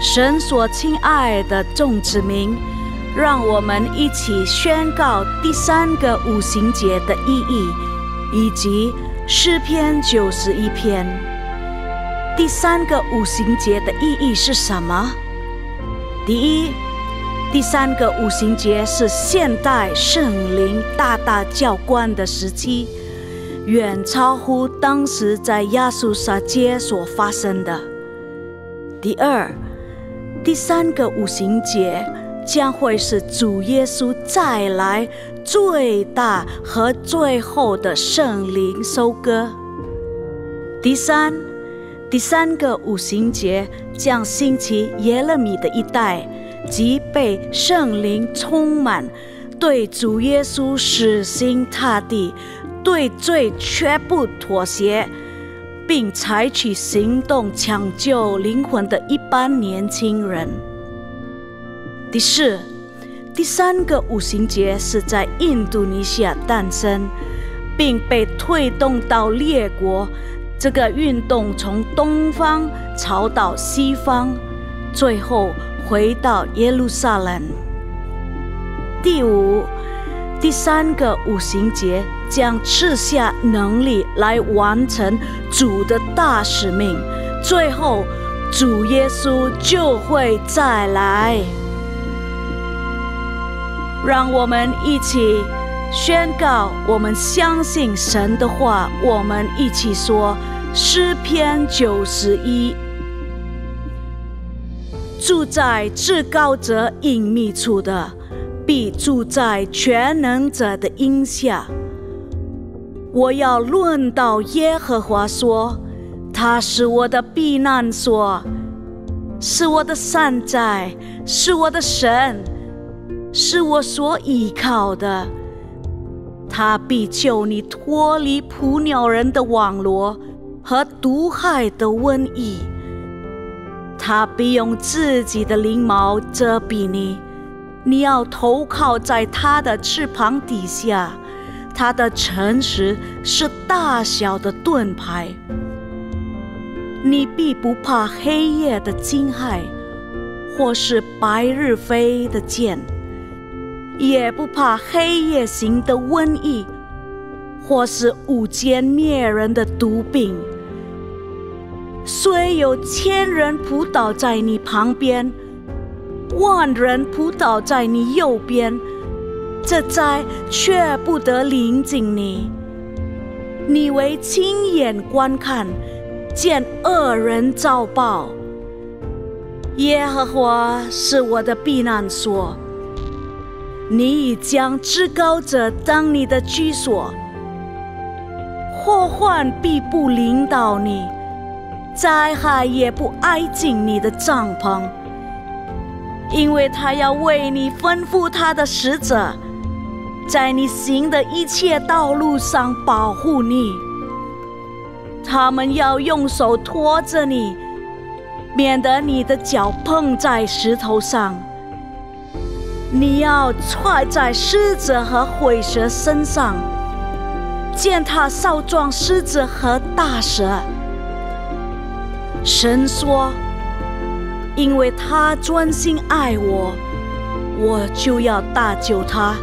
神所亲爱的众子民，让我们一起宣告第3个五旬节的意义，以及诗篇91篇。第3个五旬节的意义是什么？第一，第3个五旬节是现代圣灵大大浇灌的时期，远超乎当时在亚述撒街所发生的。第二，第3个五旬节将会是主耶稣再来最大和最后的圣灵收割。第三个五旬节将兴起耶勒米的一代，即被圣灵充满，对主耶稣死心塌地，对罪绝不妥协，并采取行动抢救灵魂的一般年轻人。第四，第3个五旬节是在印度尼西亚诞生，并被推动到列国。这个运动从东方朝到西方，最后回到耶路撒冷。第五，第3个五旬节将赐下能力来完成主的大使命，最后主耶稣就会再来。让我们一起宣告，我们相信神的话。我们一起说诗篇91：住在至高者隐秘处的，必住在全能者的荫下。我要论到耶和华说，他是我的避难所，是我的山寨，是我的神，是我所依靠的。他必救你脱离捕鸟人的网罗和毒害的瘟疫。他必用自己的翎毛遮蔽你，你要投靠在他的翅膀底下。他的诚实是大小的盾牌。你必不怕黑夜的惊骇，或是白日飞的箭，也不怕黑夜行的瘟疫，或是午间灭人的毒病。虽有1000人扑倒在你旁边，10000人扑倒在你右边，这灾却不得临近你。你为亲眼观看，见恶人遭报。耶和华是我的避难所，你已将至高者当你的居所。祸患必不临到你，灾害也不挨近你的帐篷，因为他要为你吩咐他的使者，在你行的一切道路上保护你。他们要用手托着你，免得你的脚碰在石头上。你要踹在狮子和虺蛇身上，践踏少壮狮子和大蛇。神说，因为他专心爱我，我就要搭救他。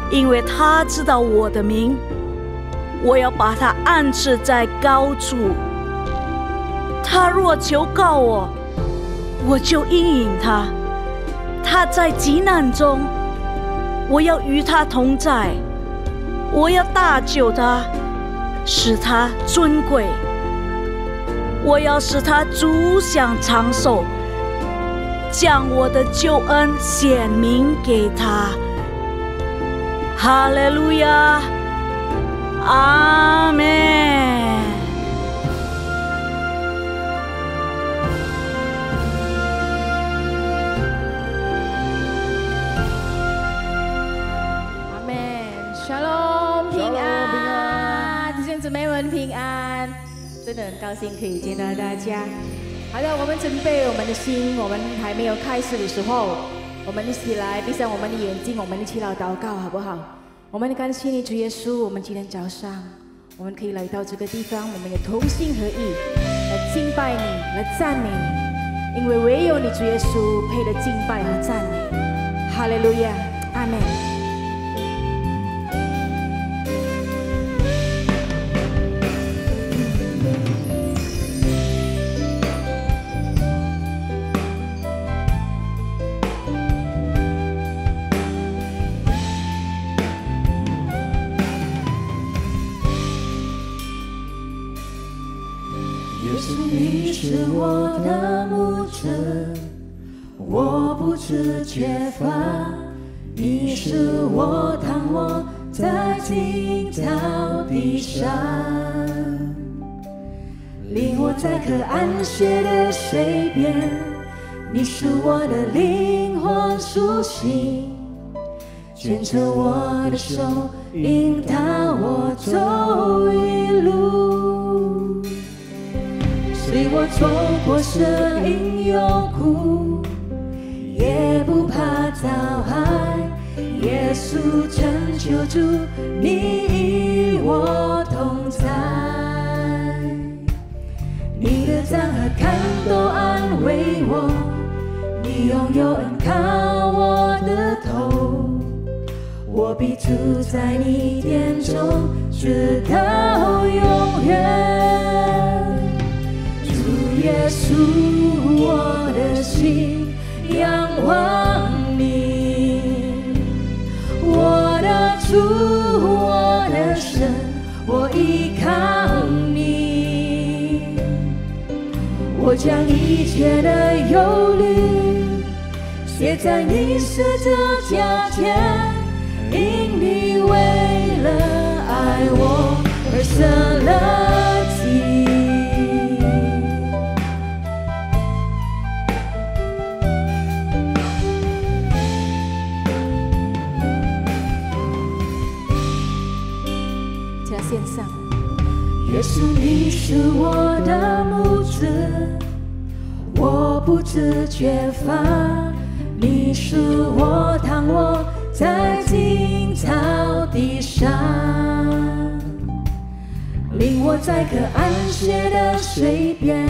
因为他知道我的名，我要把他安置在高处。他若求告我，我就应允他。他在急难中，我要与他同在。我要搭救他，使他尊贵。我要使他足享长寿，将我的救恩显明给他。哈利路亚，阿们。阿们。Shalom， 平安，弟兄姊妹们平安。真的很高兴可以见到大家。好的，我们准备我们的心，我们还没有开始的时候，我们一起来闭上我们的眼睛，我们一起来祷告，好不好？我们感谢你，主耶稣，我们今天早上，我们可以来到这个地方，我们也同心合意来敬拜你，来赞美你。因为唯有你主耶稣配得敬拜和赞美。哈利路亚，阿们。你是我的牧者，我不知缺乏。你是我躺卧在青草地上，领我在可安歇的水边。你是我的灵魂苏醒，牵着我的手，引导我走一路。随我走过森林幽谷，也不怕遭害。耶稣拯救主，你与我同在。你的杖和竿都安慰我，你拥有恩靠我的头。我必住在你殿中，直到永远。耶稣，我的心仰望你，我的主，我的神，我依靠你。我将一切的忧虑写在你十字架前，因你为了爱我而舍了己。线上，耶稣，你是我的牧者，我不知缺乏。你是我躺卧在青草地上，领我在可安歇的水边。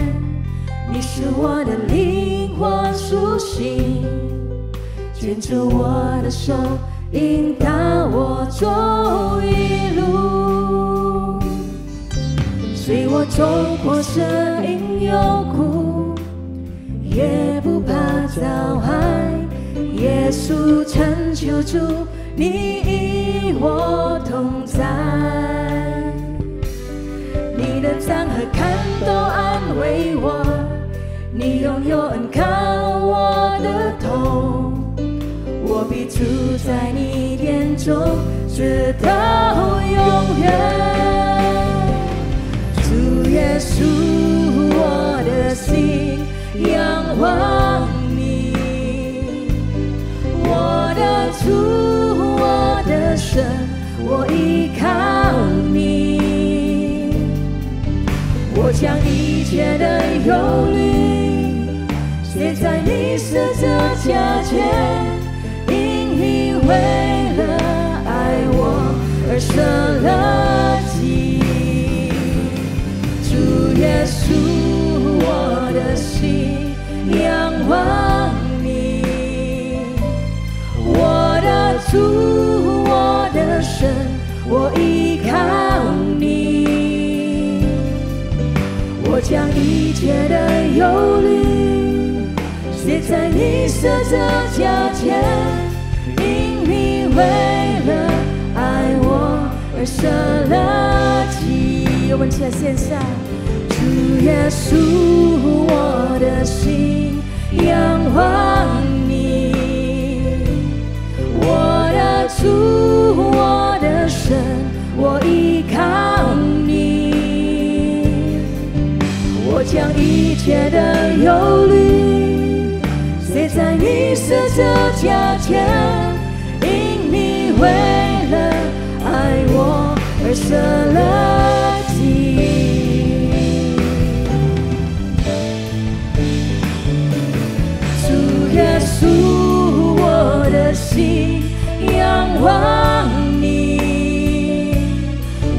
你是我的灵魂苏醒，牵着我的手，引导我走一路。随我走过森林幽谷，也不怕遭害。耶稣拯救主，你与我同在。你的杖和竿都安慰我，你拥有恩靠我的头。我必住在你殿中，直到永远。主耶稣，我的心仰望你，我的主，我的神，我依靠你。我将一切的忧虑写在你十字架前，因你为了爱我而舍了己。主耶稣，我的心仰望你，我的主，我的神，我依靠你。我将一切的忧虑写在你十字架前，因你为了爱我而舍了己。我们在线上，主耶稣，我的心仰望你，我的主，我的神，我依靠你。我将一切的忧虑写在你十字架前，因你为了爱我而舍了己。主耶稣，我的心仰望你，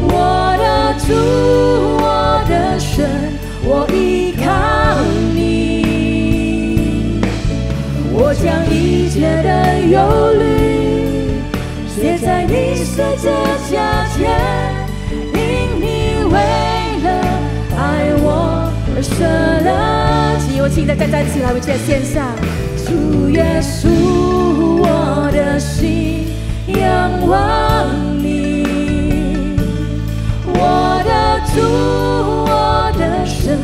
我的主，我的神，我依靠你。切的忧虑写在你十字架前，因你为了爱我而舍了己。我请大家站起来，我们在线上。主耶稣，我的心仰望你，我的主，我的神，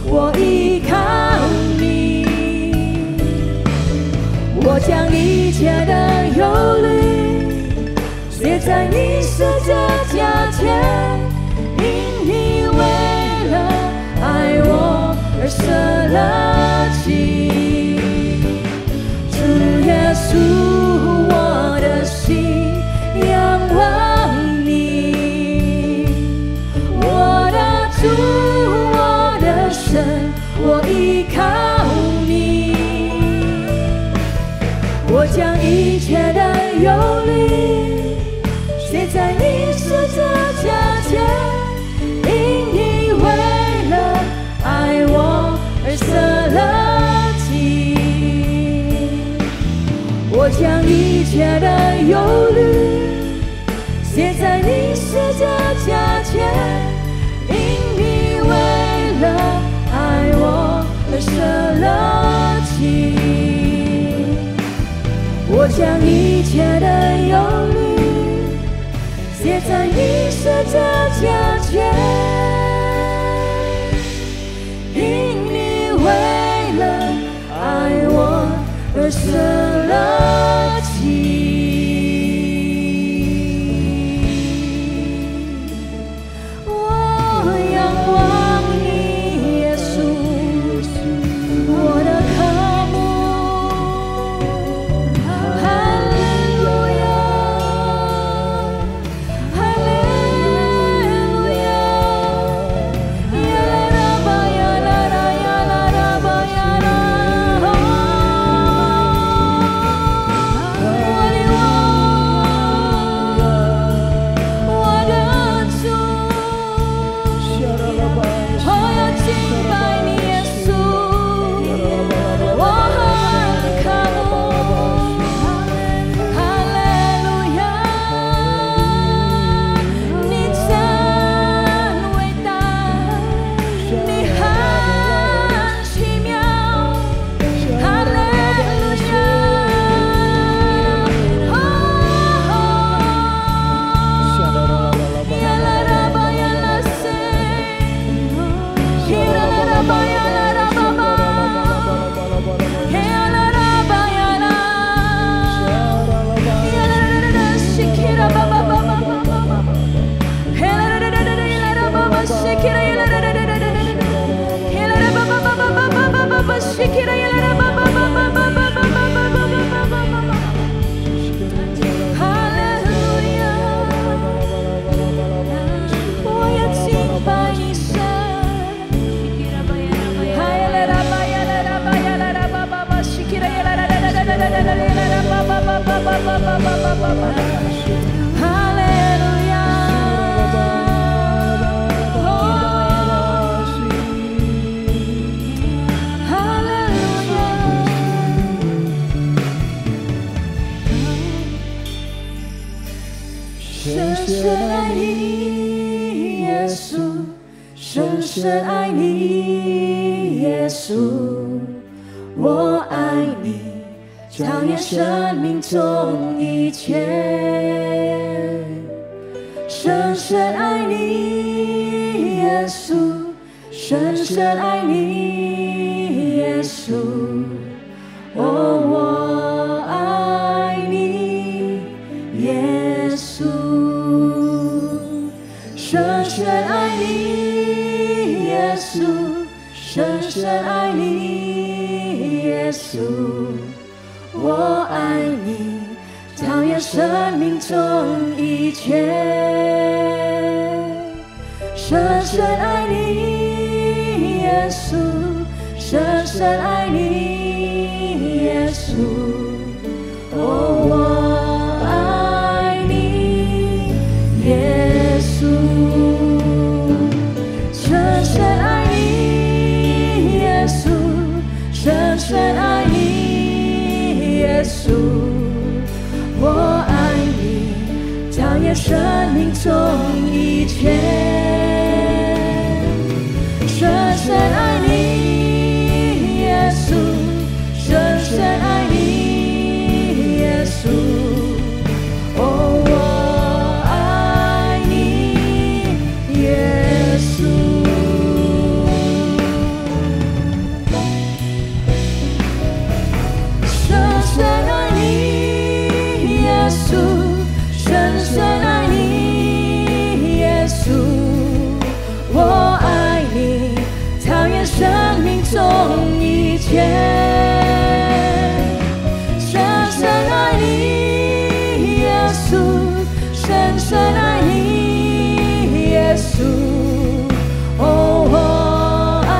我依靠你。我将一切的忧虑写在你十字架前，因你为了爱我而舍了己。主耶稣，我的心仰望你，我的主，我的神，我依靠你。我将一切的忧虑写在你十字架前，因你为了爱我而舍了己。我将一切的忧虑写在你十字架前，因你为了爱我而舍了己。我将一切的忧虑写在你十字架前，因你为了爱我而舍了己。我仰望你，耶稣，我的渴慕。哈利路亚，哈利路亚，呀啦啦吧呀啦啦呀啦啦吧呀啦。深深爱你，耶稣，深深爱你，耶稣，我爱你，超越生命中一切。深深爱你，耶稣，深深爱你，耶稣，哦，我爱你，耶稣。深深爱你，耶稣，深深爱你，耶稣，我爱你，超越生命中一切。深深爱你，耶稣，深深爱你，耶稣，哦，我爱你，耶稣。深深爱你，耶稣，深深爱你，耶稣，我爱你，超越生命中一切。深深爱你，耶稣，深深爱你，耶稣。哦，我爱你，耶稣。深深爱你，耶稣，深深爱你，耶稣。我爱你，超越生命中一切。深深爱你，耶稣，深深爱你，耶稣。哦，我爱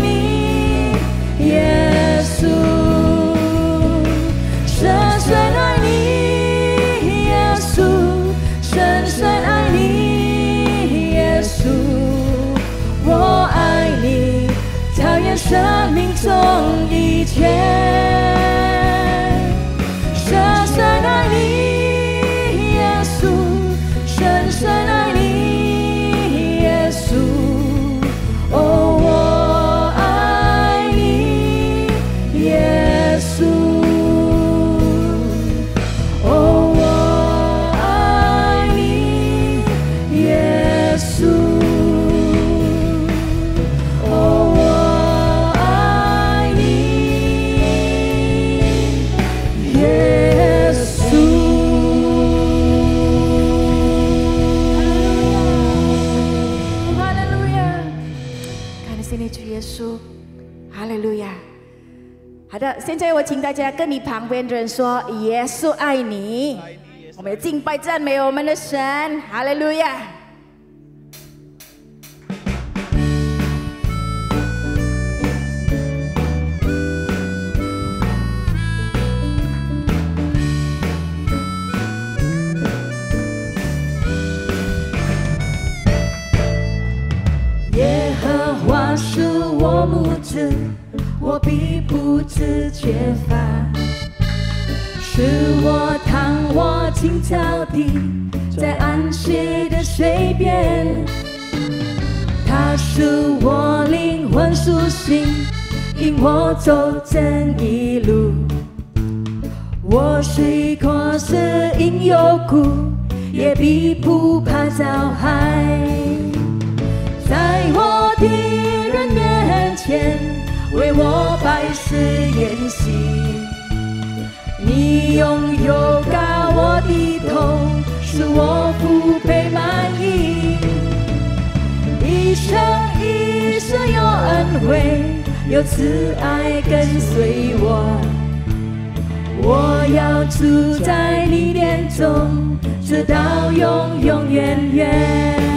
你，耶稣。深深爱你，耶稣，深深爱你，耶稣。我爱你，超越生命中一切。深深爱你，耶稣，深深爱你，耶稣。哦，我爱你，耶稣。哦，我爱你，耶稣。哦，我爱你，耶稣。哈利路亚！感谢你主耶稣，哈利路亚。好的，现在我请大家跟你旁边的人说：“耶稣爱你。”我们敬拜赞美我们的神，哈利路亚。耶和华是我牧者，我必不致缺乏。是我躺卧青草地，在安息的水边。他是我灵魂苏醒，引我走正义路。我虽过死荫幽谷，也必不怕遭害。在我敌人面前，为我摆设筵席。你用油膏我的头，使我腹背满溢。一生一世有恩惠，有慈爱跟随我。我要住在你殿中，直到永永远远。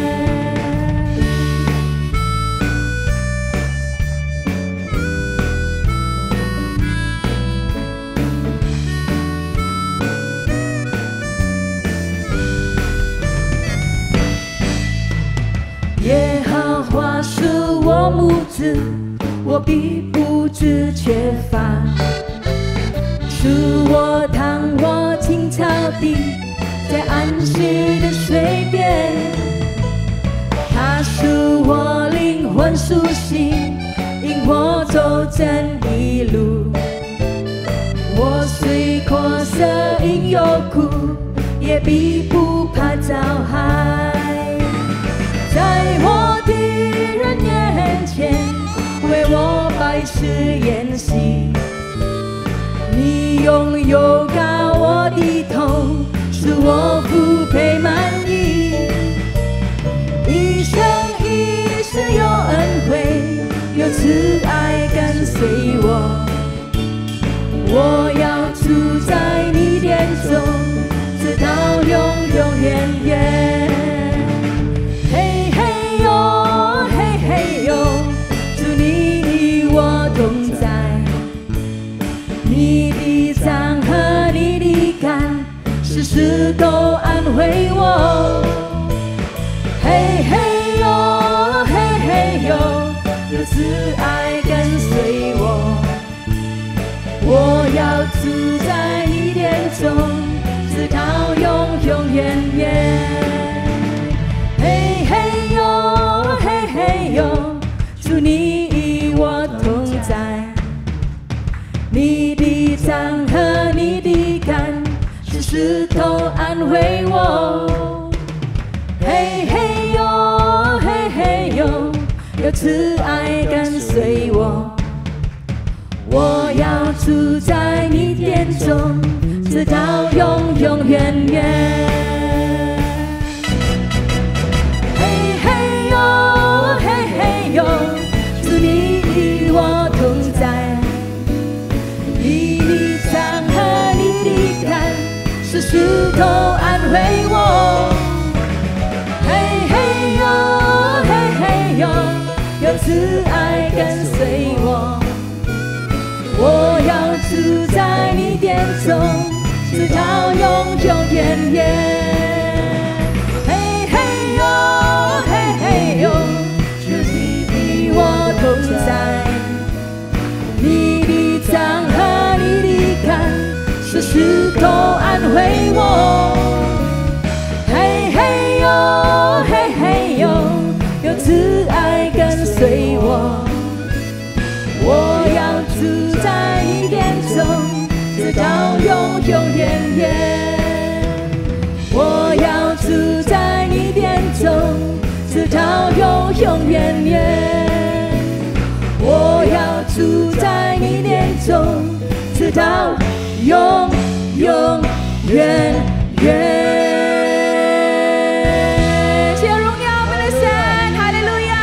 耶和华是我牧者，我必不致缺乏。是我躺卧青草地，在安息的水边。他使我灵魂苏醒，引我走正义路。我虽过色阴幽谷，也必不怕遭害。在我敌人面前，为我摆设筵席。你用油膏我的头，使我腹背满溢。一生一世有恩惠，有慈爱跟随我。我要住在你殿中，直到永永远远。嘿嘿哟，嘿嘿哟，主你与我同在。你的杖和你的竿，时时都安慰我。嘿嘿哟，嘿嘿哟，有慈爱跟随我。我要住在直到永永远远。嘿嘿哟，嘿嘿哟，主你与我同在，你的杖和你的竿是石头安慰我。嘿嘿哟，嘿嘿哟，有慈爱跟随我。我要住在你殿中，直到永永远远。嘿嘿哟，嘿嘿哟，主你与我同在，你的杖和你的竿是石头安慰我。嘿嘿哟，嘿嘿哟，有慈爱跟随我。我要住在你殿中，直到永永远远。嘿嘿哟，嘿嘿哟，主你与我同在，你的杖和你的竿是石头安慰我。嘿嘿哟，嘿嘿哟，有慈爱跟随我。我要住在你殿中，直到永永远远。我要住在你殿中，直到永永远远。我要住在你殿中，直到永永远远。谢荣耀我们的神，哈利路亚。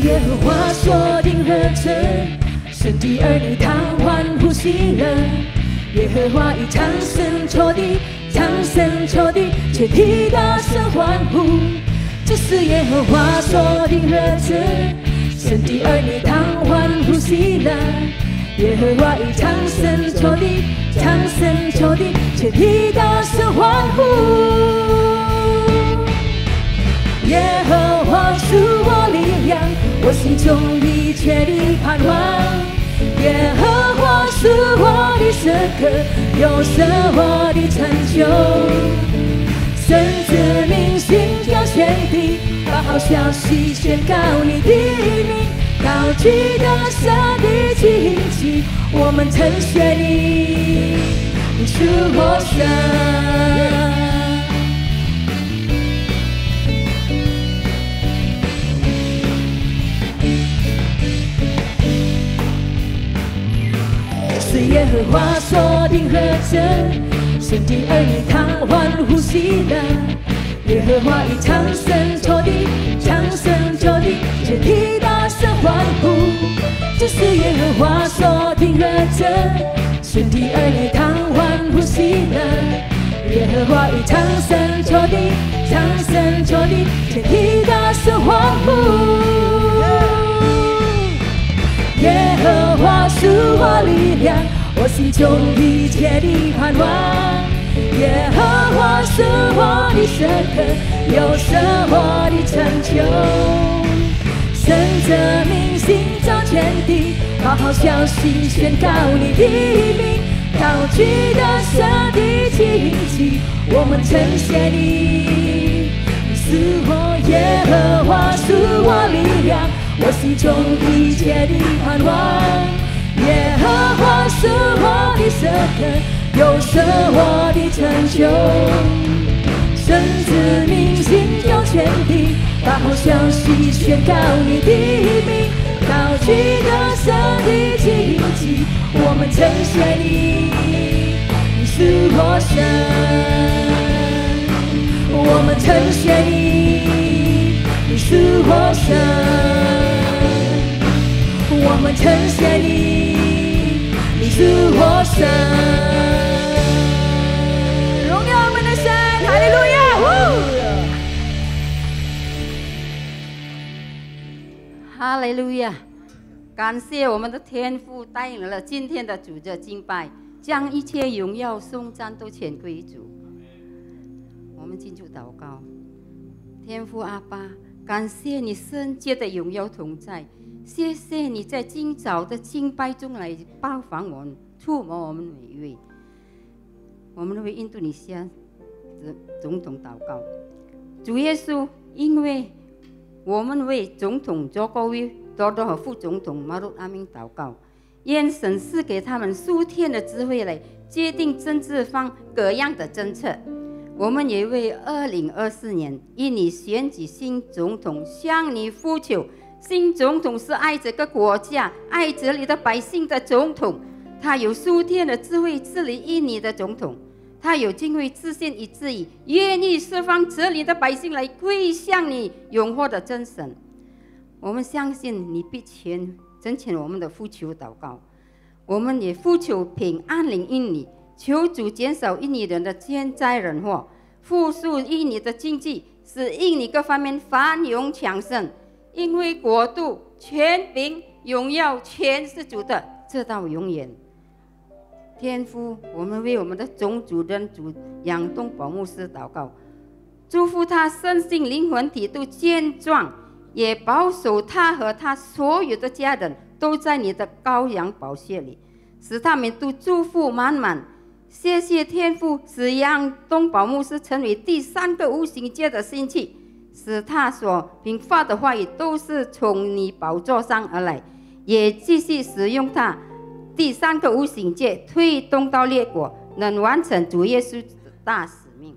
耶和华所定合成，神的儿女他欢呼喜乐。耶和华以长声戳地，长声戳地，且替大声欢呼。这是耶和华所定合成，神的儿女他欢呼喜乐。耶和华以长声戳地，长声戳地，且替大声欢呼。耶和华是我力量，我心中一切的盼望。耶和华是我的神歌，又是我的成就。神子民心要全地，把好消息宣告你的名。高举的神的旌旗，我们称谢你，你是我神。是耶和华所定合成，神的儿女他欢呼喜乐。耶和华以长声戳地，长声戳地，且替大声欢呼。这是耶和华所定合成，神的儿女他欢呼喜乐。耶和华以长声戳地，长声戳地，且替大声欢呼。耶和华是我力量，我心中一切的盼望。耶和华是我的神歌，又是我的成就。神者明星照全地，把好消息宣告你的名。高举的神的旌旗，我们称谢你。你是我耶和华，是我力量，我心中一切的盼望。耶和华是我的神歌，又是我的成就。神子民心有全地，把好消息宣告你的名。高举的神的旌旗，我们称谢你，你是我神。我们称谢你，你是我神。我们称谢你，你是我神。荣耀我们的神，哈利路亚！哈利路亚！感谢我们的天父带领了今天的主日敬拜，将一切荣耀颂赞都全归主。我们进入祷告。天父阿爸，感谢你圣洁的荣耀同在，谢谢你在今早的敬拜中来包访我们，触摸我们每一位。我们为印度尼西亚总统祷告。主耶稣，因为我们为总统Jokowi Dodo和副总统Maruf Amin祷告，愿神赐给他们数天的智慧来决定政治方各样的政策。我们也为2024年因你选举新总统向你呼求。新总统是爱这个国家、爱这里的百姓的总统，他有数天的智慧治理印尼的总统，他有敬畏自信以至于愿意释放这里的百姓来归向你永活的真神。我们相信你必成全我们的呼求祷告，我们也呼求平安临印尼，求主减少印尼人的天灾人祸，复苏印尼的经济，使印尼各方面繁荣强盛。因为国度、权柄、荣耀全是主的，直到永远。天父，我们为我们的总主任主杨东宝牧师祷告，祝福他身心灵魂体都健壮，也保守他和他所有的家人都在你的羔羊宝血里，使他们都祝福满满。谢谢天父，使杨东宝牧师成为第3个无形界的兴起，使他所凭发的话语都是从你宝座上而来，也继续使用他第3个无形界推动到列国，能完成主耶稣的大使命。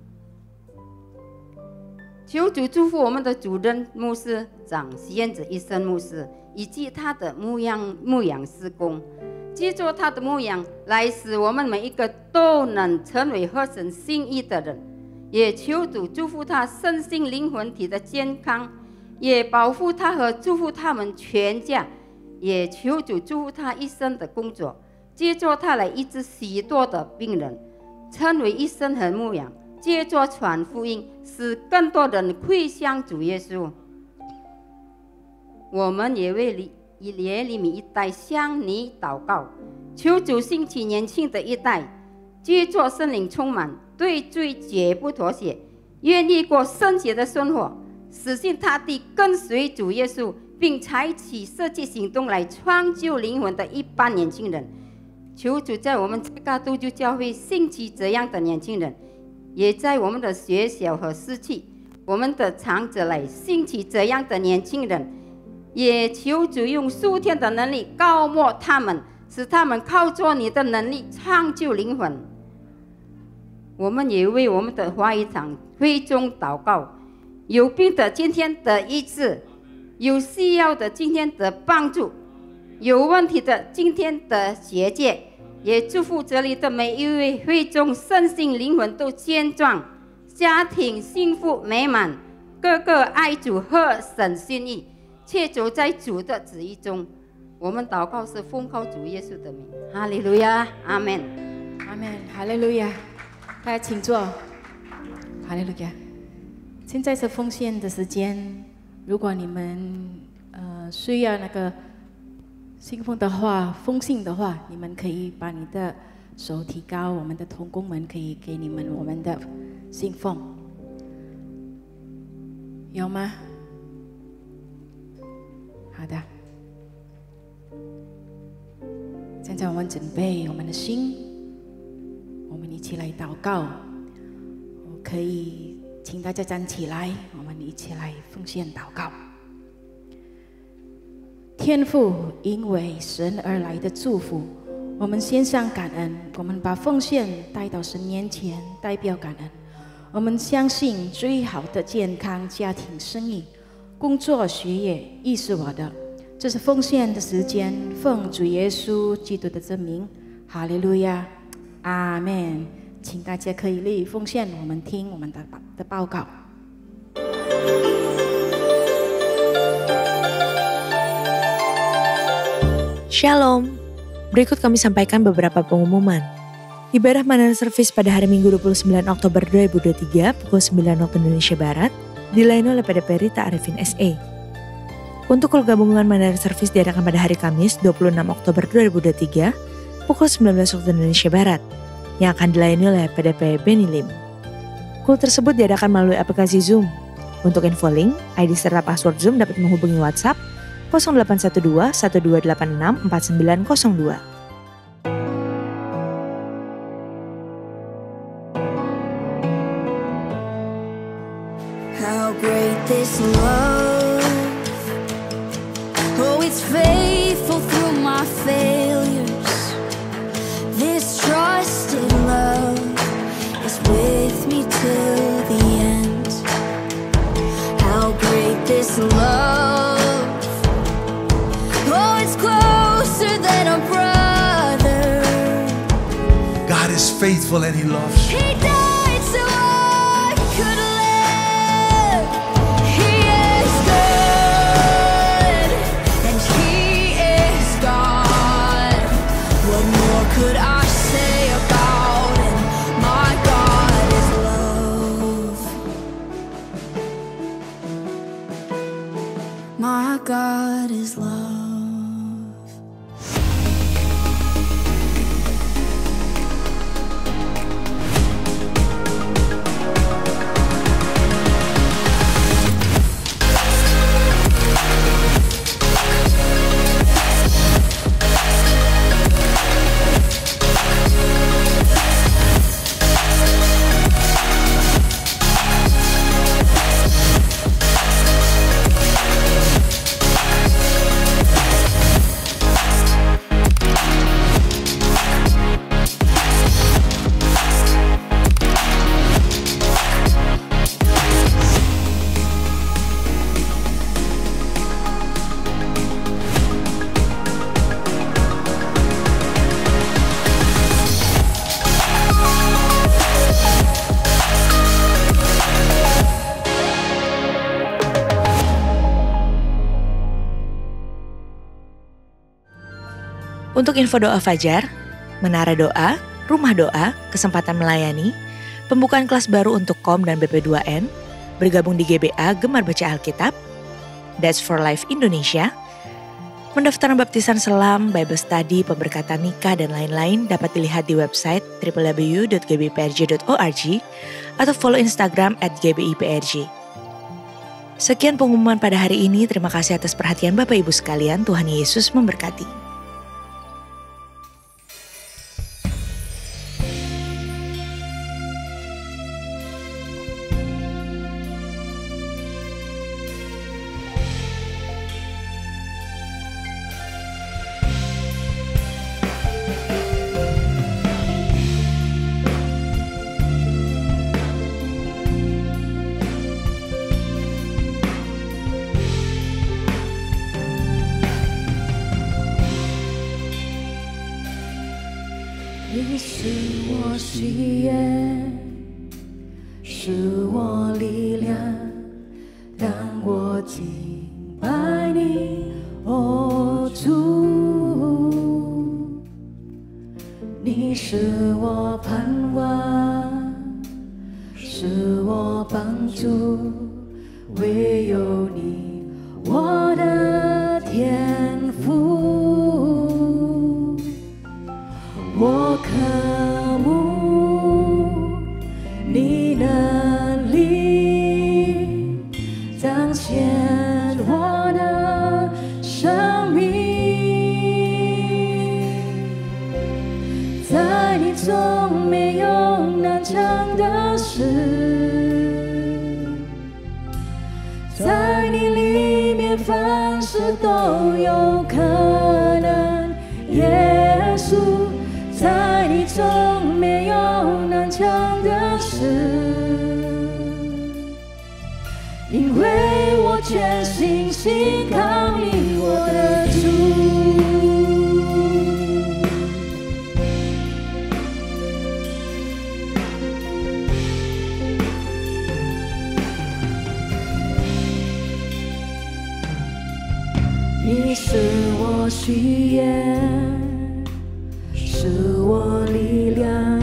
求主祝福我们的主任牧师长先子一生牧师以及他的牧养事工，借助他的牧养来使我们每一个都能成为合神心意的人。也求主祝福他身心灵魂体的健康，也保护他和祝福他们全家。也求主祝福他一生的工作，借助他来医治许多的病人，成为一生和牧养，借助传福音，使更多人归向主耶稣。我们也为耶利米一代向你祷告，求主兴起年轻的一代，借助圣灵充满，对罪绝不妥协，愿意过圣洁的生活，死心塌地跟随主耶稣，并采取实际行动来创救灵魂的一般年轻人。求主在我们这个督救教会兴起这样的年轻人，也在我们的学校和市区、我们的长者来兴起这样的年轻人。也求主用数天的能力膏抹他们，使他们靠着你的能力创救灵魂。我们也为我们的华语堂会众祷告，有病的今天得医治，有需要的今天得帮助，有问题的今天得解决。也祝福这里的每一位会众身心灵魂都健壮，家庭幸福美满，个个爱主合神心意，且走在主的旨意中。我们祷告是奉靠主耶稣的名，哈利路亚，阿门，阿门，哈利路亚。大家请坐，哈利路亚。现在是奉献的时间，如果你们需要那个信奉的话，奉献的话，你们可以把你的手提高，我们的同工们可以给你们我们的信奉，有吗？好的。现在我们准备我们的心，我们一起来祷告。我可以请大家站起来，我们一起来奉献祷告。天父，因为神而来的祝福，我们献上感恩，我们把奉献带到神面前，代表感恩。我们相信最好的健康、家庭、生意、工作、学业，亦是我的。这是奉献的时间，奉主耶稣基督的真名，哈利路亚，阿们。请大家可以立奉献，我们听我们的报告。Shalom. Berikut kami sampaikan beberapa pengumuman. Ibadah Manana Service pada hari Minggu 29 Oktober 2023 pukul 9 waktu Indonesia Barat dilayani oleh PDP Rita Arifin SE. Untuk gabungan Manana Service diadakan pada hari Kamis 26 Oktober 2023 pukul 19 waktu Indonesia Barat yang akan dilayani oleh PDP Benny Lim. Kul tersebut diadakan melalui aplikasi Zoom. Untuk info link, ID serta password Zoom dapat menghubungi WhatsApp 0812 1286 4902. How great this love, oh it's faithful through my failures. This trusted love is with me till the end. How great this love, oh it's closer than a brother. God is faithful and He loves you. He died so I could live. He is good and He is God. What more could I say about Him? My God is love. My God is love. Untuk info doa fajar, menara doa, rumah doa, kesempatan melayani, pembukaan kelas baru untuk KOM dan BP2N, bergabung di GBA Gemar Baca Alkitab, That's for Life Indonesia, pendaftaran baptisan selam, Bible study, pemberkatan nikah, dan lain-lain dapat dilihat di website www.gbprj.org atau follow Instagram @gbiprj. Sekian pengumuman pada hari ini, terima kasih atas perhatian Bapak Ibu sekalian, Tuhan Yesus memberkati.你是我许愿，是我力量，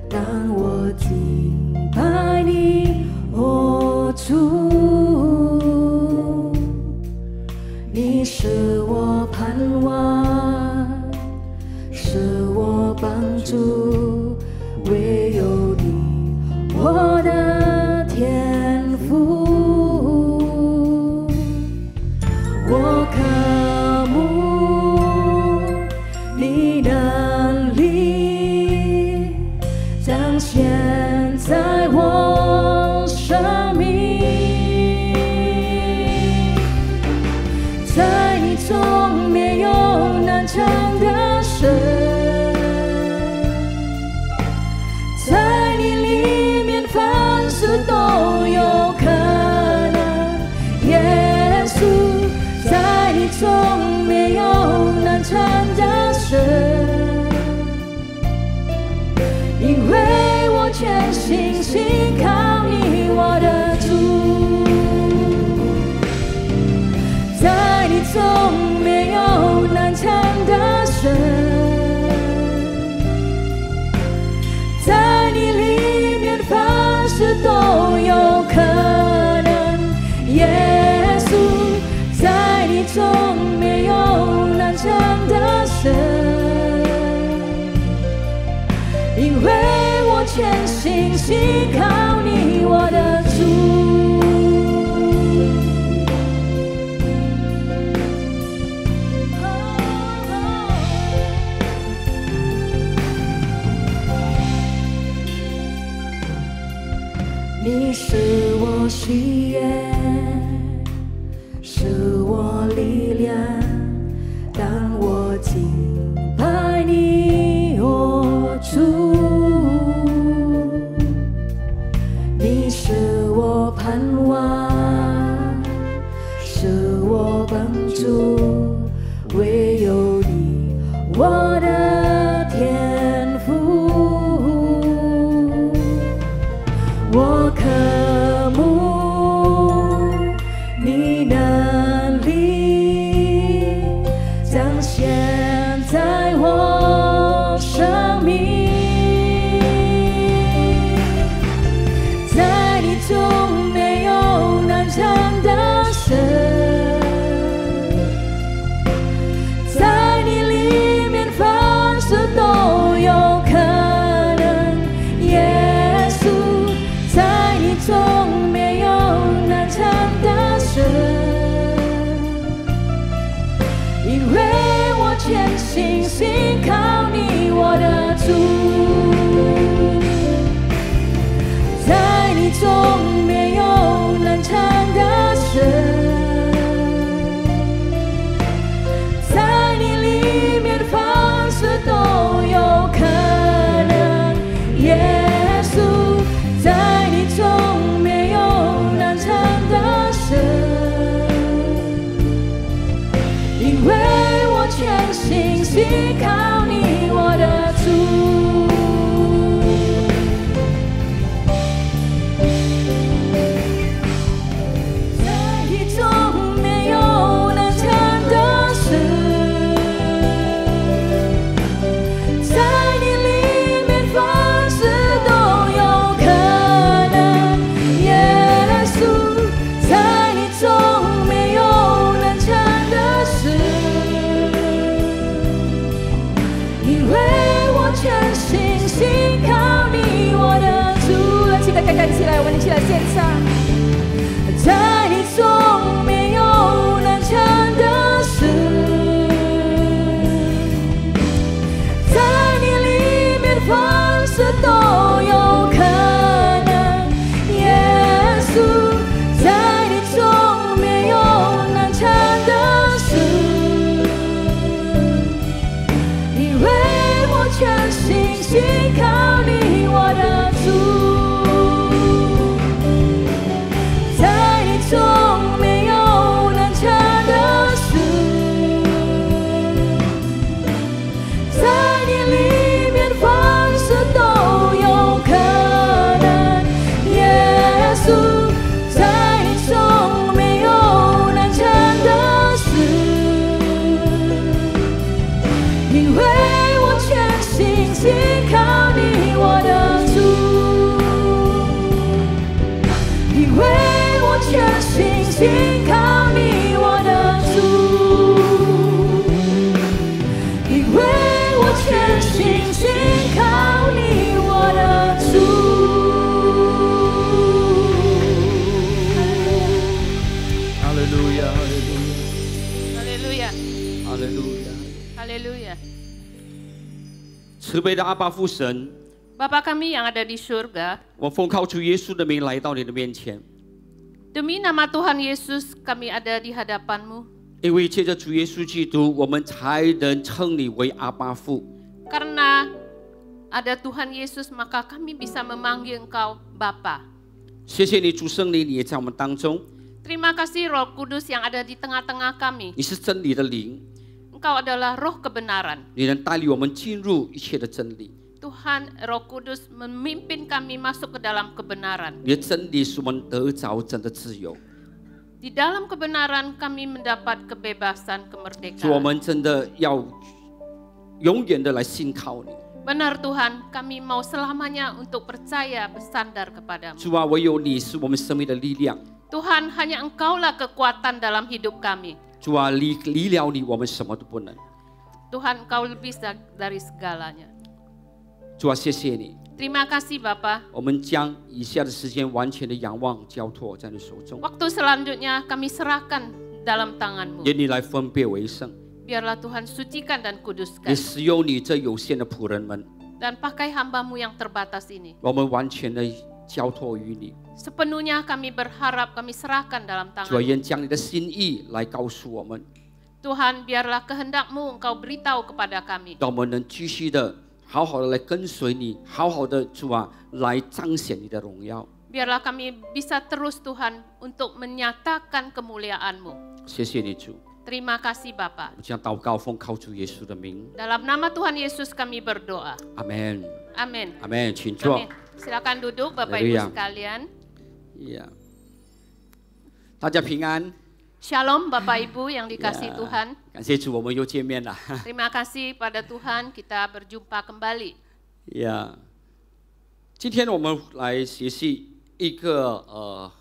当我敬拜你，哦主，你是我盼望，是信靠你，我的主，在你中没有难缠的神，在你里面凡事都有可能，耶稣，在你中没有难缠的神，因为我全心信靠你，我的主。你是我喜悦，是我力量，当我敬拜你，我主。你是我盼望，是我帮助，唯有你，我的天父。我渴慕你能力彰显在我生命，在你中没有难缠的神，在你里面凡事都有可能，耶稣，在你中没有难缠的神，因为我全心信靠你，我的主，在你中没有难缠的神，在你里面凡事都有可能，耶稣，在你中没有难缠的神，因为我全心信靠你，我的主。在你中没有难缠的神，在你里面凡事都有可能，耶稣，在你中没有难缠的神，因为我全心信靠你，我的主。来，请大家站起来，我们一起来献上。在你中没有难缠的神，在你里面凡事都有可能，耶稣，在你中没有难缠的神，因为我全心信靠你，我的主。在你中没有难缠的神，在你里面凡事都有可能，耶稣，在你中没有难缠的神，因为我全心信靠你，我的主，因为我全心信靠你，我的主，因为我全心信靠你，我的主。哈利路亚，哈利路亚，哈利路亚，哈利路亚。慈悲的阿爸父神， Bapa kami yang ada di surga, 我奉靠主耶稣的名来到你的面前， demi nama Tuhan Yesus kami ada di hadapan-Mu. 因为借着主耶稣基督，我们才能称你为阿爸父。 Karena ada Tuhan Yesus, maka kami bisa memanggil Engkau Bapa. 谢谢你，主圣灵，你也在我们当中， Terima kasih Roh Kudus yang ada di tengah-tengah kami. 你是真理的灵， Engkau adalah Roh kebenaran. 你能带领我们进入一切的真理。Tuhan Roh Kudus memimpin kami masuk ke dalam kebenaran. 你的真理使我们得着真的自由。 Di dalam kebenaran kami mendapat kebebasan, 主，我 kemerdekaan. 们真的要永远的来信靠你。 Benar Tuhan, kami mau selamanya untuk percaya bersandar kepadamu. 主啊，唯有你是我们生命的力量。 Tuhan, hanya Engkaulah kekuatan dalam hidup kami. 主啊，离了你，我们什么都不能。 Tuhan, Engkau lebih dari segalanya. 主啊，谢谢你。 Terima kasih Bapa. 我们将以下的时间完全的仰望交托在你手中， Waktu selanjutnya kami serahkan dalam tangan-Mu. 愿你来分别为圣， Biarlah Tuhan sucikan dan 也 kuduskan. 使用你这有限的仆人们， Dan pakai hamba-Mu yang terbatas ini. 我们完全的交托于你。 Sepenuhnya kami berharap, kami serahkan dalam 主啊， tangan-Mu. 愿将你的心意来告诉我们， Tuhan, biarlah kehendak-Mu Engkau beritahu kepada kami. 让我们能继续的好好的来跟随你，好好的主啊来彰显你的荣耀。 Biarlah kami bisa terus Tuhan untuk menyatakan kemuliaan-Mu. 谢谢你主， Terima kasih Bapa. 我将祷告奉靠主耶稣的名， Dalam nama Tuhan Yesus kami berdoa. 阿门， Amin. 阿门，请坐 Amin. Silakan duduk Bapak Haleluya. Ibu sekalian. 呀，大家平安。 Shalom Bapak Ibu yang dikasih 呀 Tuhan. 感谢主，我们又见面了。 Terima kasih pada Tuhan kita berjumpa kembali. 呀，今天我们来学习一个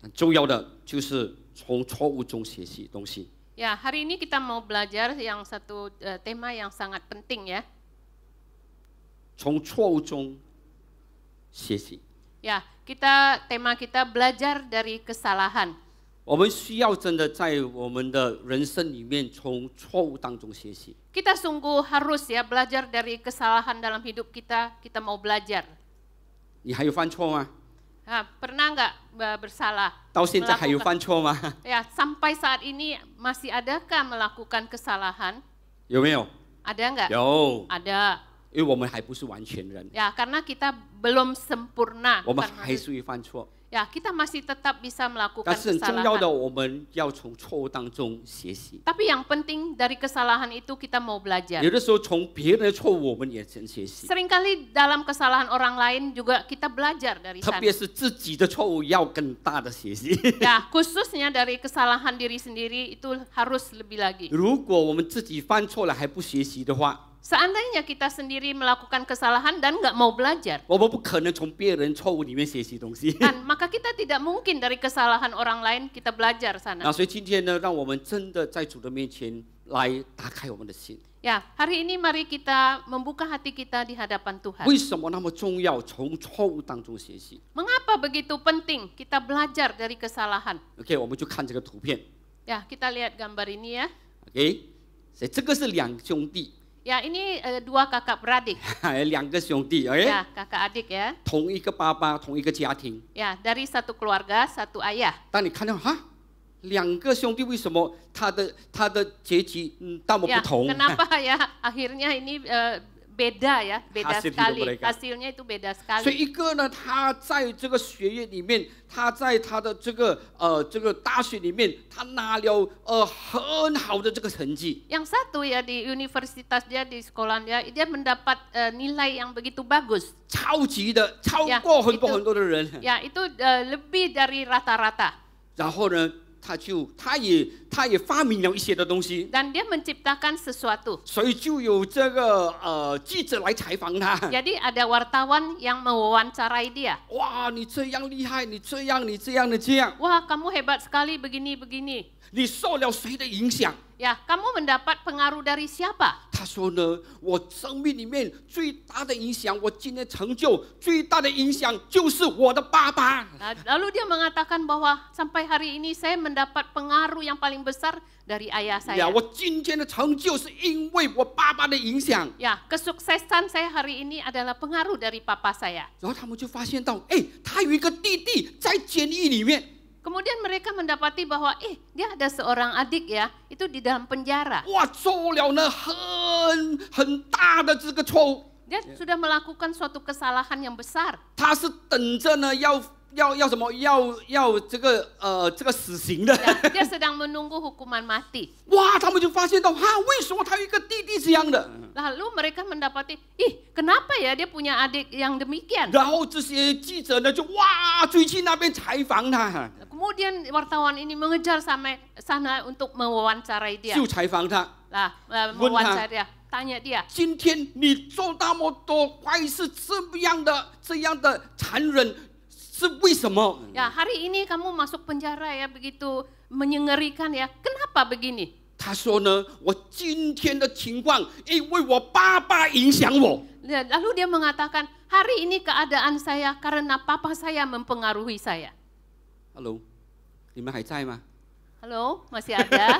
很重要的，就是从错误中学习东西。 Ya, hari ini kita mau belajar yang satu tema yang sangat penting ya. 从错误中学习。 Ya, tema kita belajar dari kesalahan. 我们需要真的在我们的人生里面从错误当中学习。 Kita sungguh harus ya belajar dari kesalahan dalam hidup kita. Kita mau belajar. 你还有犯错吗？ Pernah nggak bersalah? 到现在还有犯错吗？ Ya, sampai saat ini masih adakah melakukan kesalahan? 有没有？ Ada nggak? 有， Ada. 因为我们还不是完全人， Ya, karena kita belum sempurna. 我们 bukan 还是会犯错。 Ya, kita masih tetap bisa melakukan 但是很重要的， kesalahan. 我们要从错误当中学习。 Tapi yang penting dari kesalahan itu kita mau belajar. 有的时候从别人的错误，我们也能学习。 Seringkali dalam kesalahan orang lain juga kita belajar dari 特 sana. 别是自己的错误，要更大的学习。 Ya, khususnya dari kesalahan diri sendiri itu harus lebih lagi. 如果我们自己犯错了还不学习的话， Seandainya kita sendiri melakukan kesalahan dan nggak mau belajar, 我们不可能从别人错误里面学习东西。 dan maka kita tidak mungkin dari kesalahan orang lain kita belajar 那 sana. 所以今天呢，让我们真的在主的面前来打开我们的心。 Ya, hari ini mari kita membuka hati kita di hadapan Tuhan. 为什么那么重要？从错误当中学习。 Mengapa begitu penting kita belajar dari kesalahan? OK，我们就看这个图片。 Ya, kita lihat gambar ini ya. OK，所以这个是两兄弟， Ya, ini dua kakak beradik. 两个兄弟，OK， Ya, kakak adik ya. 同一个爸爸，同一个家庭。 Ya, dari satu keluarga, satu ayah. 当你看到哈，两个兄弟为什么他的结局那么不 Ya, 同？ kenapa ya akhirnya ini beda ya, beda Hasil hidup sekali. mereka. Hasilnya itu beda 所以 sekali. 一个呢，他在这个学业里面，他在他的这个大学里面，他拿了很好的这个成绩。 Yang satu ya di universitas dia, di sekolah dia mendapat nilai yang begitu bagus. 超级的，超 Ya, 过很多 itu 很多的人。 Ya, itu lebih dari rata-rata. 然后呢，他也发明了一些的东西， Dan dia menciptakan sesuatu. 所以就有这个记者来采访他。 Jadi ada wartawan yang mewawancarai dia. 哇，你这样厉害，你这样，你这样的这样， Wah, kamu hebat sekali begini-begini. 你受了谁的影响？ Ya, kamu mendapat pengaruh dari siapa? 他说呢，我生命里面最大的影响，我今天成就最大的影响就是我的爸爸。 Lalu dia mengatakan bahwa sampai hari ini saya mendapat pengaruh yang paling besar dari ayah 呀， saya. 我今天的成就是因为我爸爸的影响。 Ya, kesuksesan saya hari ini adalah pengaruh dari papa saya. 然后他们就发现到，哎，他有一个弟弟在监狱里面。 Kemudian mereka mendapati bahwa dia ada seorang adik ya, itu di dalam penjara. 哇，做了呢很大的这个错误， Dia sudah melakukan suatu kesalahan yang besar. 他是等着呢要要什么？要这个死刑的。 Ya, dia sedang menunggu hukuman mati. 哇，他们就发现到，为什么他有一个弟弟这样的？ Lalu mereka mendapati, kenapa ya dia punya adik yang demikian? 然后这些记者呢，就哇追去那边采访他， Kemudian wartawan ini mengejar sampai sana untuk mewawancarai dia. 就采访他。 Lah, mewawancarai dia, tanya dia. 今天你做那么多坏事，这样的残忍，是为什么？ Ya, hari ini kamu masuk penjara ya, begitu menyengerikan ya. Kenapa begini? 他说呢，我今天的情况，因为我爸爸影响我。 Lalu dia mengatakan, hari ini keadaan saya karena papa saya mempengaruhi saya. Hello， 你们还在吗？ Halo, masih ada?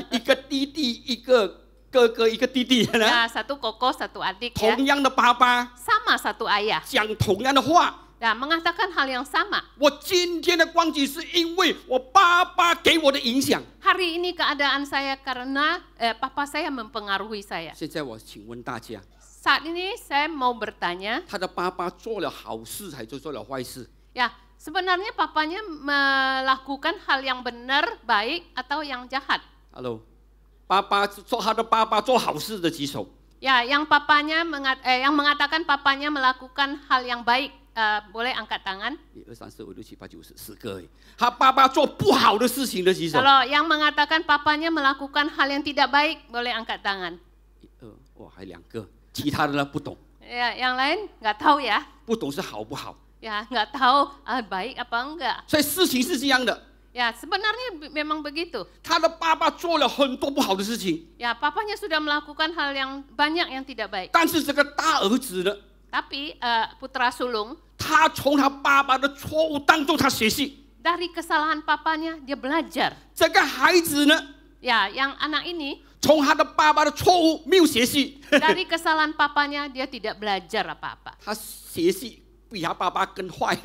一个弟弟，一个哥哥，一个弟弟呢， Ya, satu koko, satu adik ya. 同样的爸爸， Sama satu ayah. 讲同样的话。 Ya, mengatakan hal yang sama. 我今天的光景是因为我爸爸给我的影响。 Hari ini keadaan saya karena papa saya mempengaruhi saya. 现在我请问大家， Saat ini saya mau bertanya, 他的爸爸做了好事还是做了坏事？ ya sebenarnya papanya melakukan hal yang benar, baik atau yang jahat? Hello， 他的爸爸做好事的举手。 Ya, yang mengatakan papanya melakukan hal yang baik, boleh angkat tangan. 1、2、3、4、5、6、7、8、9、10，4个而已。他爸爸做不好的事情的举手。 Kalau yang mengatakan papanya melakukan hal yang tidak baik, boleh angkat tangan. 1、2，哇，还2个，其他的呢不懂， Ya, yang lain nggak tahu ya. 不懂是好不好？ Ya, nggak tahu baik apa enggak. 所以事情是这样的， Ya, sebenarnya memang begitu. 他的爸爸做了很多不好的事情， Ya, papanya sudah melakukan hal yang banyak yang tidak baik. 但是这个大儿子呢， Tapi putra sulung 他从他爸爸的错误当中他学习。 dari kesalahan papanya dia belajar. 这个孩子呢， Ya, yang anak ini 从他的爸爸的错误没有学习， dari kesalahan papanya dia tidak belajar apa-apa. 他学习比他爸爸更坏。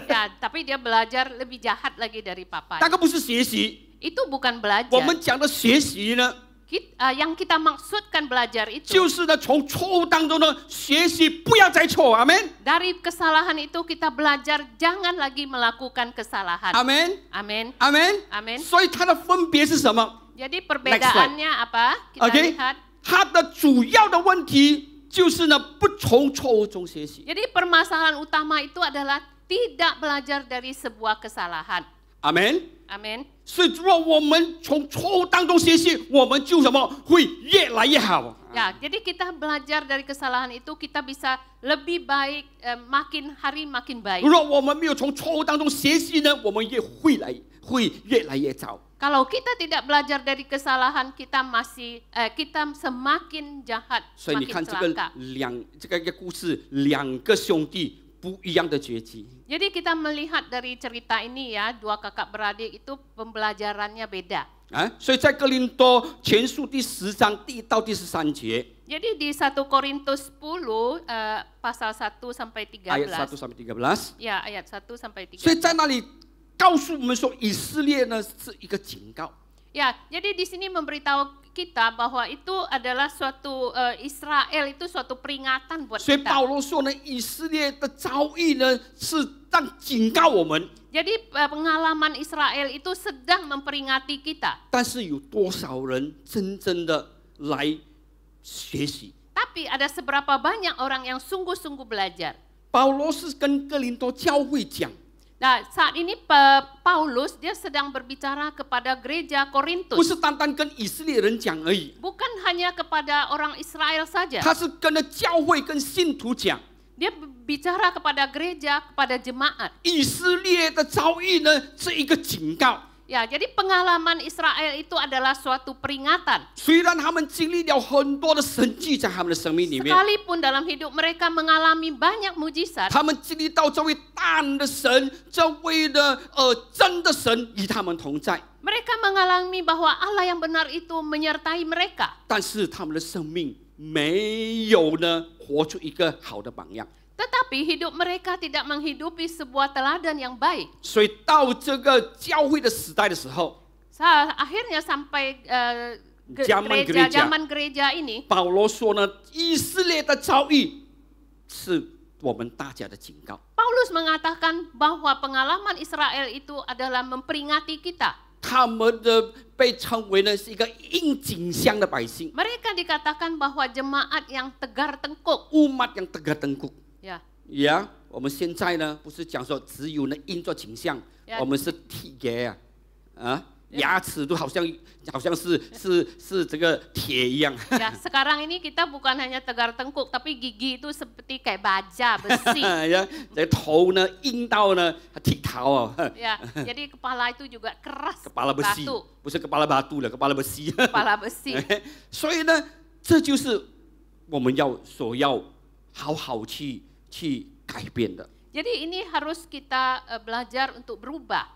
Ya, tapi dia belajar lebih jahat lagi dari 那 papanya. 个不是学习， Itu bukan 我 belajar. 们讲的学习呢， Yang kita maksudkan belajar itu 就是呢从错误当中呢学习，不要再错。阿门， dari kesalahan itu kita belajar jangan lagi melakukan kesalahan. 阿门， Amin. 阿门， Amin. 所以它的分别是什么 Jadi perbedaannya apa? Kita ？OK， lihat. 它的主要的问题就是呢不从错误中学习。 Jadi permasalahan utama itu adalah tidak belajar dari sebuah kesalahan. 阿门。 Amin. 所以如果我们从错误当中学习，我们就什么会越来越好。 Ya, jadi kita belajar dari kesalahan itu kita bisa lebih baik, makin hari makin baik. 如果我们没有从错误当中学习呢，我们会越来越糟。 Kalau kita tidak belajar dari kesalahan, kita semakin jahat, 所以你 semakin 看这个 celaka. 这个一个故事，两个兄弟不一样的结局。 Jadi kita melihat dari cerita ini ya, dua kakak beradik itu pembelajarannya beda. 所以在哥林多前书第10章第1到第13节， Jadi di 1 Korintus 10 pasal 1 sampai ayat 1 13. sampai 13。 Ya, ayat 1 sampai 所以 13. 在那里告诉我们说，以色列呢是一个警告。 Ya, jadi di sini memberitahu kita bahwa itu adalah suatu Israel itu suatu peringatan buat 所以 kita. 保罗说呢，以色列的遭遇呢是让警告我们， Jadi pengalaman Israel itu sedang memperingati kita. 但是有多少人真正的来学习？ Tapi ada seberapa banyak orang yang sungguh-sungguh belajar. 保罗是跟哥林多教会讲， Nah, saat ini Paulus dia sedang berbicara kepada gereja 不 Korintus. 是单单跟以色列人讲而已， Bukan hanya kepada orang Israel saja. 他是跟着教会跟信徒讲， Dia bicara kepada gereja, kepada jemaat. 以色列的遭遇呢是一个警告。 Ya, jadi pengalaman Israel itu adalah suatu peringatan. 虽然他们经历了很多的神迹在他们的生命里面， Sekalipun dalam hidup mereka mengalami banyak mujizat, 他们经历到这位大的神，这位的真的神与他们同在， mereka mengalami bahwa Allah yang benar itu menyertai mereka. 但是他们的生命没有呢活出一个好的榜样。 Tetapi hidup mereka tidak menghidupi sebuah teladan yang baik. 所以到这个教会的时代的时候， Akhirnya sampai zaman gereja ini, 保罗说呢，以色列的遭遇是我们大家的警告。 Paulus mengatakan bahwa pengalaman Israel itu adalah memperingati kita. 他们的被称为呢是一个应景象的百姓， Mereka dikatakan bahwa jemaat yang tegar tengkuk. umat yang tegar tengkuk。 Ya, 呀，我们现在呢不是讲说只有呢应做景象， Yeah. 我们是铁牙啊，牙齿都好像是这个铁一样。 ya, sekarang ini kita bukan hanya tegar tengkuk, tapi gigi itu seperti kayak baja besi. 呀，这头呢硬到呢铁头啊， Ya, jadi kepala itu juga keras. kepala besi， batu, 不是kepala batu了，kepala besi。 kepala besi. 所以呢，这就是我们所要好好去改变的。 Jadi ini harus kita belajar untuk berubah.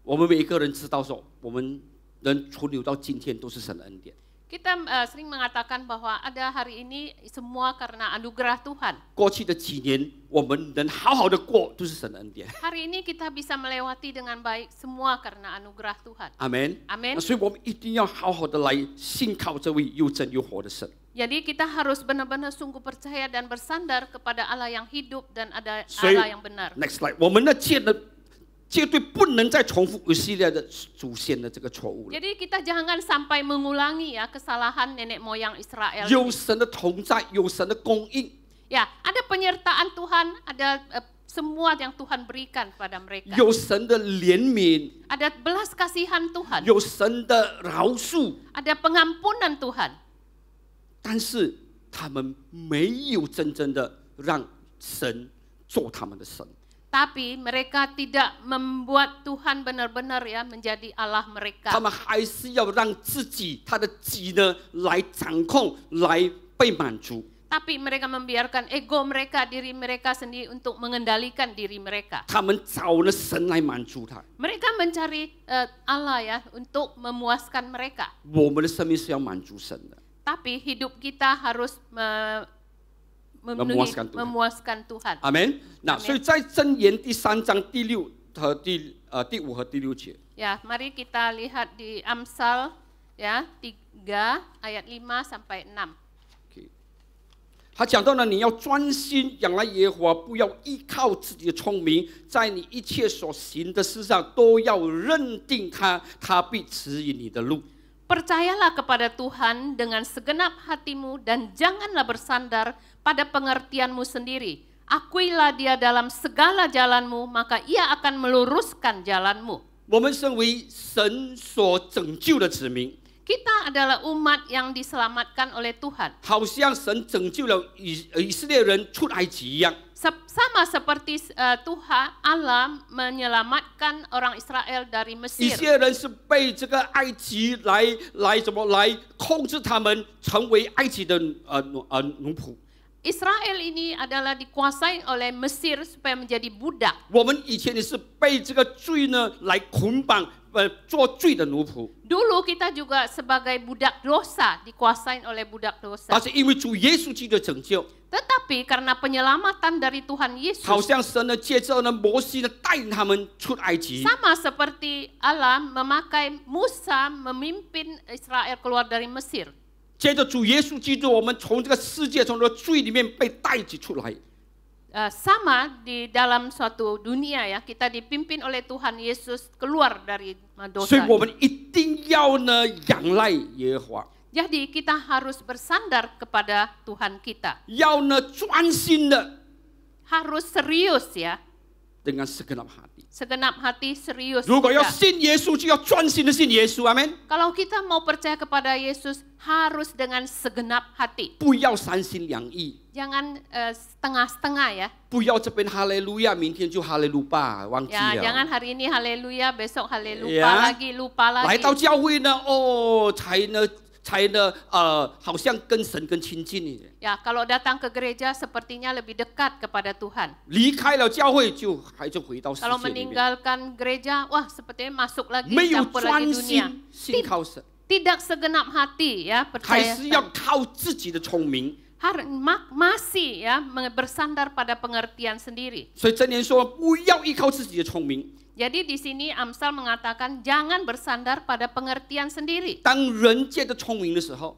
我们每一个人知道说，我们能存留到今天都是神的恩典。 Kita sering mengatakan bahwa ada hari ini semua karena anugerah Tuhan. 过去的几年，我们能好好的过，都是神的恩典。 Hari ini kita bisa melewati dengan baik semua karena anugerah Tuhan. 阿门。 Amin. 所以我们一定要好好的来信靠这位又真又活的神。 Jadi kita harus benar-benar sungguh percaya dan bersandar kepada Allah yang hidup dan ada 所以 Allah yang benar.，next slide，我们呢绝对不能再重复以色列的祖先的这个错误了。 Jadi kita jangan sampai mengulangi ya kesalahan nenek moyang Israel. 有神的同在，有神的供应， Ya, ada penyertaan Tuhan, ada semua yang Tuhan berikan pada mereka. 有神的怜悯， Ada belas kasihan Tuhan, 有神的饶恕， ada pengampunan Tuhan. 但是他们没有真正的让神做他们的神。 Tapi mereka tidak membuat Tuhan benar-benar ya menjadi Allah 他 mereka. 们还是要让自己他的己呢来掌控，来被满足。 Tapi mereka membiarkan ego mereka, diri mereka sendiri untuk mengendalikan diri mereka. 他们找了神来满足他。 Mereka mencari Allah ya untuk memuaskan mereka. 我们的生命是要满足神的。 Tapi hidup kita harus memuaskan Tuhan. 阿门。那所以在箴言第3章第5和第6节。 Ya, mari kita lihat di Amsal ya 3 ayat 5 sampai 6. 他讲到呢，你要专心仰赖耶和华，不要依靠自己的聪明，在你一切所行的事上都要认定他，他必指引你的路。 Percayalah kepada Tuhan dengan segenap hatimu dan janganlah bersandar pada pengertianmu sendiri. Akuilah dia dalam segala jalanmu, maka ia akan meluruskan jalanmu. 我们身为神所拯救的子民， Kita adalah umat yang diselamatkan oleh Tuhan. 好像神拯救了以色列人出埃及一样。 Sama seperti Tuhan Allah menyelamatkan orang Israel dari 以 Mesir. 色列人是被这个埃及来控制他们，成为埃及的奴仆。 Israel ini adalah dikuasai oleh Mesir supaya menjadi budak. 我们以前也是被这个罪呢来捆绑，做罪的奴仆。 Dulu kita juga sebagai budak dosa, dikuasai oleh budak dosa. 但是因为主耶稣基督的拯救， Tetapi karena penyelamatan dari Tuhan 好 Yesus, 像神呢借着呢摩西呢带领他们出埃及。 sama seperti Allah memakai Musa memimpin Israel keluar dari Mesir. 接着主耶稣基督，我们从这个世界从这个罪里面被带起出来。 Sama di dalam suatu dunia ya, kita dipimpin oleh Tuhan Yesus keluar dari 所以 dosa. 我们一定要呢仰赖耶和华， Jadi kita harus bersandar kepada Tuhan kita. 要呢专心的 Harus serius ya, dengan segenap hati。 segenap hati serius. 如果要 kita. 信耶稣，就要专心的信耶稣，阿门。 Kalau kita mau percaya kepada Yesus, harus dengan segenap hati. 不要三心两意， Jangan setengah-setengah ya. 不要这边哈利路亚，明天就哈利路亚，忘记 Ya, 了。 jangan hari ini haleluya, besok haleluya Ya. lagi, lupa 来 lagi. 到教会呢，才呢好像跟神更亲近一点。 Ya, kalau datang ke gereja sepertinya lebih dekat kepada Tuhan. 离开了教会就回到世 Kalau 界里面， meninggalkan gereja, wah sepertinya masuk lagi, 没有 campur lagi 专 dunia. 心信靠神， Tidak segenap hati ya, 还 percaya. 是要靠自己的聪明。 Masih ya bersandar pada pengertian sendiri. 所以箴言说，不要依靠自己的聪明。 Jadi di sini Amsal mengatakan jangan bersandar pada pengertian sendiri. 当人借着聪明的时候，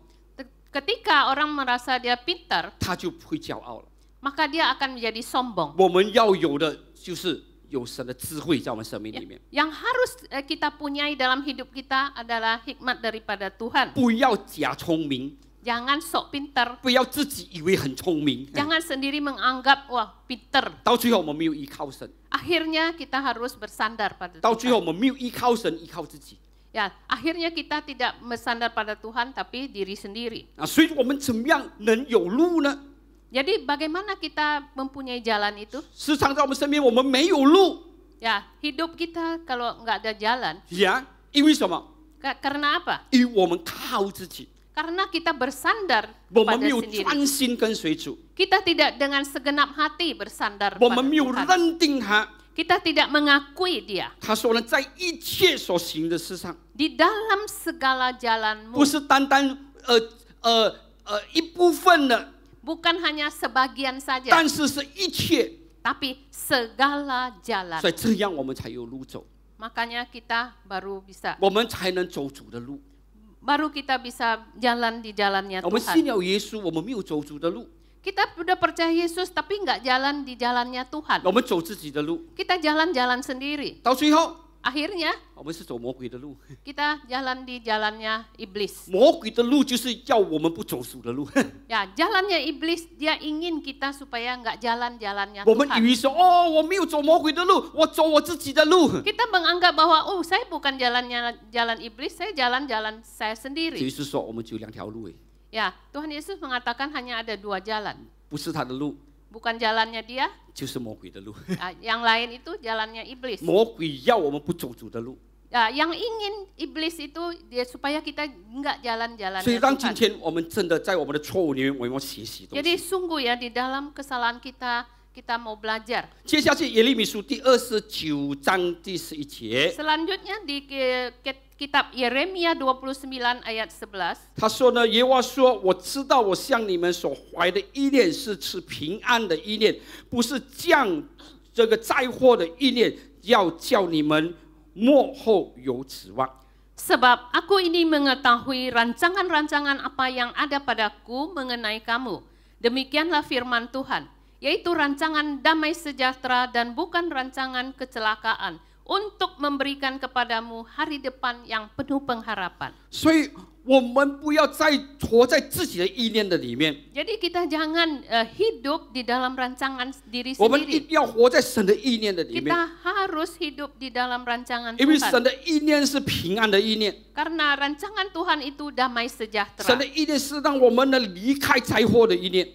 Ketika orang merasa dia pintar, 他就会骄傲了。maka dia akan menjadi sombong. 我们要有的就是有神的智慧在我们生命里面， Yang harus kita punyai dalam hidup kita adalah hikmat daripada Tuhan. 不要假聪明， Jangan sok pintar, 不要自己以为很聪明， jangan sendiri menganggap wah pintar. 到最后我们没有依靠神， Akhirnya kita harus bersandar pada 到最后 Tuhan. 我们没有依靠神，依靠自己。 Ya, akhirnya kita tidak bersandar pada Tuhan tapi diri sendiri. 所以我们怎么样能有路呢？ Jadi bagaimana kita mempunyai jalan itu? 时常在我们身边，我们没有路 Ya, hidup kita kalau nggak ada jalan, 呀，因为什么？ karena apa? 因为我们靠自己， Karena kita bersandar 我们 pada 没有 sendiri. 专心跟随主， Kita tidak dengan segenap hati bersandar 我 pada 们没有 Tuhan. 认定他。 Kita tidak mengakui dia. 他说呢，在一切所行的事上， Di dalam segala jalanmu, 不是单单一部分的， bukan hanya sebagian saja, 但是是一切， tapi segala jalan. 所以这样我们才有路走， Makanya kita baru bisa, 我们才能走主的路。 baru kita bisa jalan di jalannya 我们信 Tuhan. 了耶稣，我们没有走主的路， Kita sudah percaya Yesus tapi nggak jalan di jalannya Tuhan. 我们走自己的路， Kita jalan-jalan sendiri. 到最后 Akhirnya 我们是走魔鬼的路。 kita jalan di jalannya iblis. 魔鬼的路就是要我们不走主的路。 Ya, jalannya iblis dia ingin kita supaya nggak jalan-jalannya 我们以 Tuhan. 为说，哦，我没有走魔鬼的路，我走我自己的路。 Kita menganggap bahwa oh saya bukan jalan iblis, saya jalan-jalan saya 耶 sendiri. 稣说，我们只有两条路， Ya, Tuhan Yesus mengatakan hanya ada 2 jalan. 不是他的路， Bukan jalannya dia, 就是魔鬼的路。 yang lain itu jalannya iblis. 魔鬼要我们不走主的路， Ya, yang ingin iblis itu dia supaya kita nggak 所以 jalan-jalannya 当今 Tuhan. 天我们真的在我们的错误里面，我们要学习东 Jadi 西。 sungguh ya di dalam kesalahan kita mau belajar. 接下去耶利米书第29章第11节， Selanjutnya di kitab Yeremia 29 ayat 11. 他说呢，耶和华说，我知道我向你们所怀的意念是赐平安的意念，不是降这个灾祸的意念，要叫你们末后有指望。 Sebab aku ini mengetahui rancangan-rancangan apa yang ada padaku mengenai kamu. Demikianlah firman Tuhan, yaitu rancangan damai sejahtera dan bukan rancangan kecelakaan, untuk memberikan kepadamu hari depan yang penuh pengharapan. 所以我们不要再活在自己的意念的里面， Jadi kita jangan hidup di dalam rancangan diri 我们一 sendiri. 定要活在神的意念的里面， Kita harus hidup di dalam rancangan 因为神 Tuhan. 的意念是平安的意念， Karena rancangan Tuhan itu damai 神 sejahtera. 的意念是让我们能离开灾祸的意念，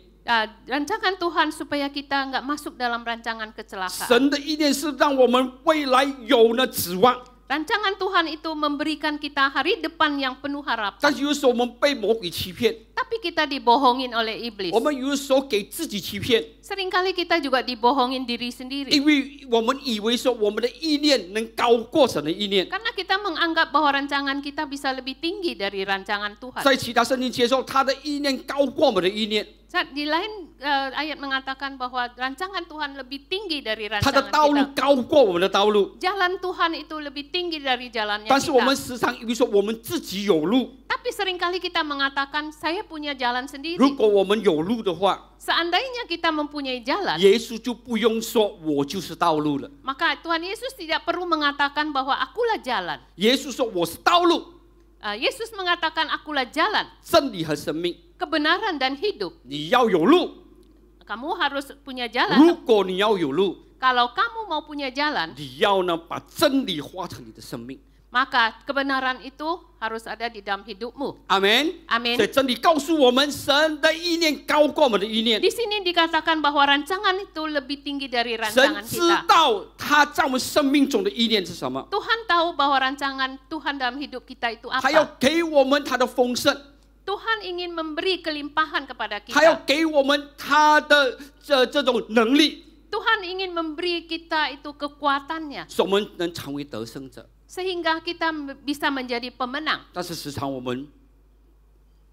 Rancangan Tuhan supaya kita nggak masuk dalam rancangan kecelakaan. 神的意念是让我们未来有了指望。 Rancangan Tuhan itu memberikan kita hari depan yang penuh 但 harapan. 是有时候我们被魔鬼欺骗， Tapi kita dibohongin oleh iblis. 我们有的时候给自己欺骗， Seringkali kita juga dibohongin diri 因 sendiri. 为我们以为说我们的意念能高过神的意念。 Karena kita menganggap bahwa rancangan kita bisa lebih tinggi dari rancangan Tuhan. 在其他圣经接受他的意念高过我们的意念， Saat di lain ayat mengatakan bahwa rancangan Tuhan lebih tinggi dari 他的 rancangan 道路 kita. 高过我们的道路。 Jalan Tuhan itu lebih tinggi dari jalannya 但是我们 kita. 时常以为说我们自己有路， Tapi seringkali kita mengatakan saya punya jalan 如 sendiri. 果我们有路的话， Seandainya kita mempunyai jalan, 耶稣就不用说我就是道路了。 maka Tuhan Yesus tidak perlu mengatakan bahwa akulah jalan. 耶稣说我是道路、 Yesus mengatakan akulah jalan, 真理和生命。 kebenaran dan hidup. 你要有路， Kamu harus punya 如 jalan. 果你要有路， Kalau kamu mau punya jalan, 你要呢把真理化成你的生命。 maka kebenaran itu harus ada di dalam hidupmu. 阿门。 Amin. 所以真理告诉我们，神的意念高过我们的意念。 Di sini dikatakan bahwa rancangan itu lebih tinggi dari 神 rancangan 知 kita. 道他在我们生命中的意念是什么， Tuhan tahu bahwa rancangan Tuhan dalam hidup kita itu 他要 apa. 给我们他的丰盛， Tuhan ingin memberi kelimpahan kepada 他要 kita. 给我们他的这种能力， Tuhan ingin memberi kita itu kekuatannya 使我们能成为得胜者。 sehingga kita bisa menjadi pemenang. 但是时常我们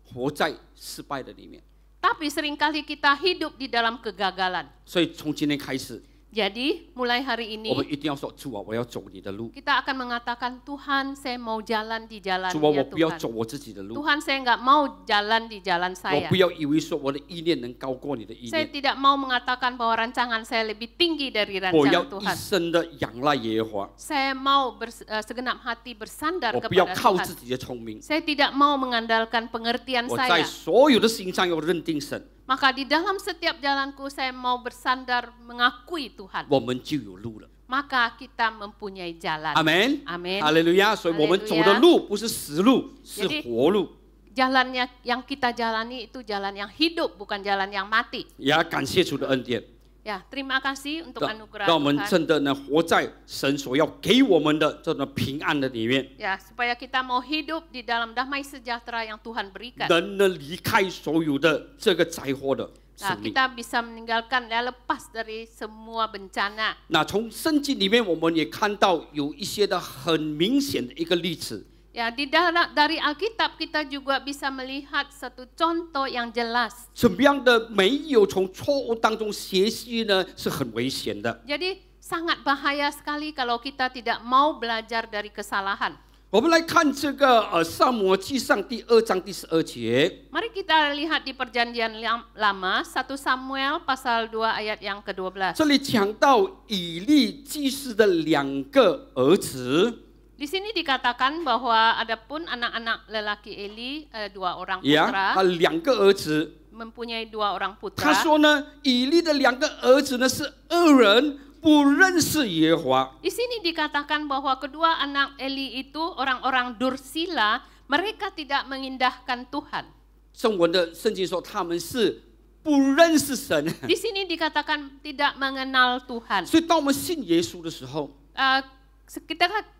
活在失败的里面， Tapi seringkali kita hidup di dalam kegagalan. 所以从今天开始， Jadi mulai hari 我们 ini 一定要说主啊，我要走你的路， kita akan mengatakan Tuhan saya mau jalan di 主啊， jalan-Nya 我不要 Tuhan. 走我自己的路， Tuhan saya nggak mau jalan di jalan 我 saya. 不要以为说我的意念能高过你的意 Saya 念， tidak mau mengatakan bahwa rancangan saya lebih tinggi dari 我要 rancangan 一 Tuhan. 生的仰赖耶和华， Saya mau segenap hati bersandar 我不要 kepada 靠 Tuhan. 自己的聪明， Saya tidak mau mengandalkan pengertian 我在 saya. 所有的事情上要认定神， Maka di dalam setiap jalanku saya mau bersandar mengakui Tuhan. 我们就有路了。 Maka kita mempunyai jalan. 阿门， Amin. 哈利路亚。所以我们走的路不是死路，是 Jadi 活路。 Jalannya yang kita jalani itu jalan yang hidup, bukan jalan yang mati. 也要感谢主的恩典， Ya, terima kasih untuk 让 anugerah 让我们 Tuhan. 真的呢活在神所要给我们的这种平安的里面， Ya, supaya kita mau hidup di dalam damai sejahtera yang Tuhan berikan. 能呢离开所有的这个灾祸的 Nah, 生命。 kita bisa meninggalkan ya lepas dari semua bencana. 那从圣经里面，我们也看到有一些的很明显的一个例子。 Ya, dari Alkitab kita juga bisa melihat satu contoh yang jelas. 怎么样的没有从错误当中学习呢？是很危险的。 Jadi sangat bahaya sekali kalau kita tidak mau belajar dari kesalahan. 我们来看这个撒母耳记上第2章第12节。 Mari kita lihat di perjanjian lama 1 Samuel pasal 2 ayat yang ke-12. 这里讲到以利祭司的2个儿子， Di sini dikatakan bahwa adapun anak-anak lelaki Eli, 2 orang 呀， putra, 他2个儿子。 mempunyai 2 orang 他 putra. 说呢，以利的2个儿子呢是恶人，不认识耶和华。 Di sini dikatakan bahwa kedua anak Eli itu orang-orang dursila, mereka tidak mengindahkan Tuhan. 圣文的圣经说他们是不认识神。 Di sini dikatakan tidak mengenal Tuhan. 所以当我们信耶稣的时候，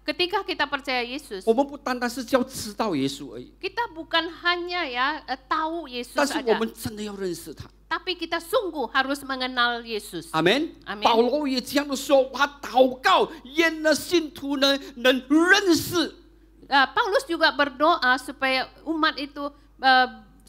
Ketika kita percaya Yesus, 我们不单单是叫知道耶稣而已， kita bukan hanya ya tahu Yesus 但是我 aja, 们真的要认识他。 tapi kita sungguh harus mengenal Yesus. 阿门。 Amen 保罗也这样的说，他祷告，愿那信徒呢能认识。 Paulus juga berdoa supaya umat itu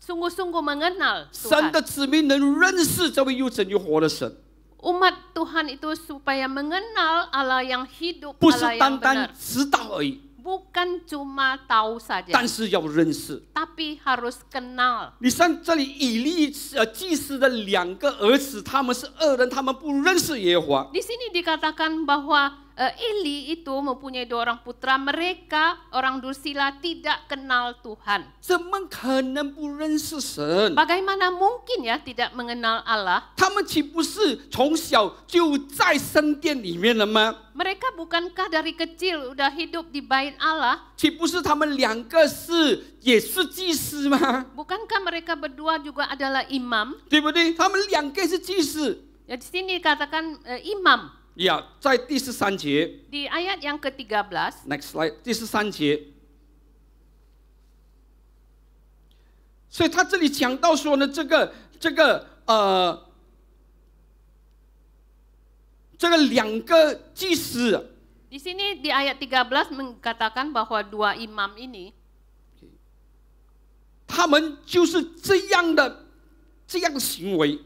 sungguh-sungguh mengenal 神 Tuhan. 的子民能认识这位又真又活的神， Umat Tuhan itu supaya mengenal Allah yang hidup, 不是 Allah 单 yang 单 benar. 知道而已， Bukan cuma tahu saja, 但是要认识。 tapi harus kenal. 你像这里以利祭司的2个儿子，他们是恶人，他们不认识耶和华。 Di sini dikatakan bahwa Eli itu mempunyai 2 orang putra, mereka orang dursila tidak kenal Tuhan. 怎么可能不认识神？ Bagaimana mungkin ya tidak mengenal Allah? 他们岂不是从小就在圣殿里面了吗？ Mereka bukankah dari kecil udah hidup di bait Allah? 岂不是他们2个也是祭司吗？ Bukankah mereka berdua juga adalah imam? 对不对？他们2个是祭司。 Ya, di sini dikatakan imam. 呀，在第13节 Di ayat yang ke-13, ，next slide，第13节。所以他这里讲到说呢，这个2个祭司， di sini di ayat 13 mengatakan bahwa 2 imam ini 他们就是这样的行为。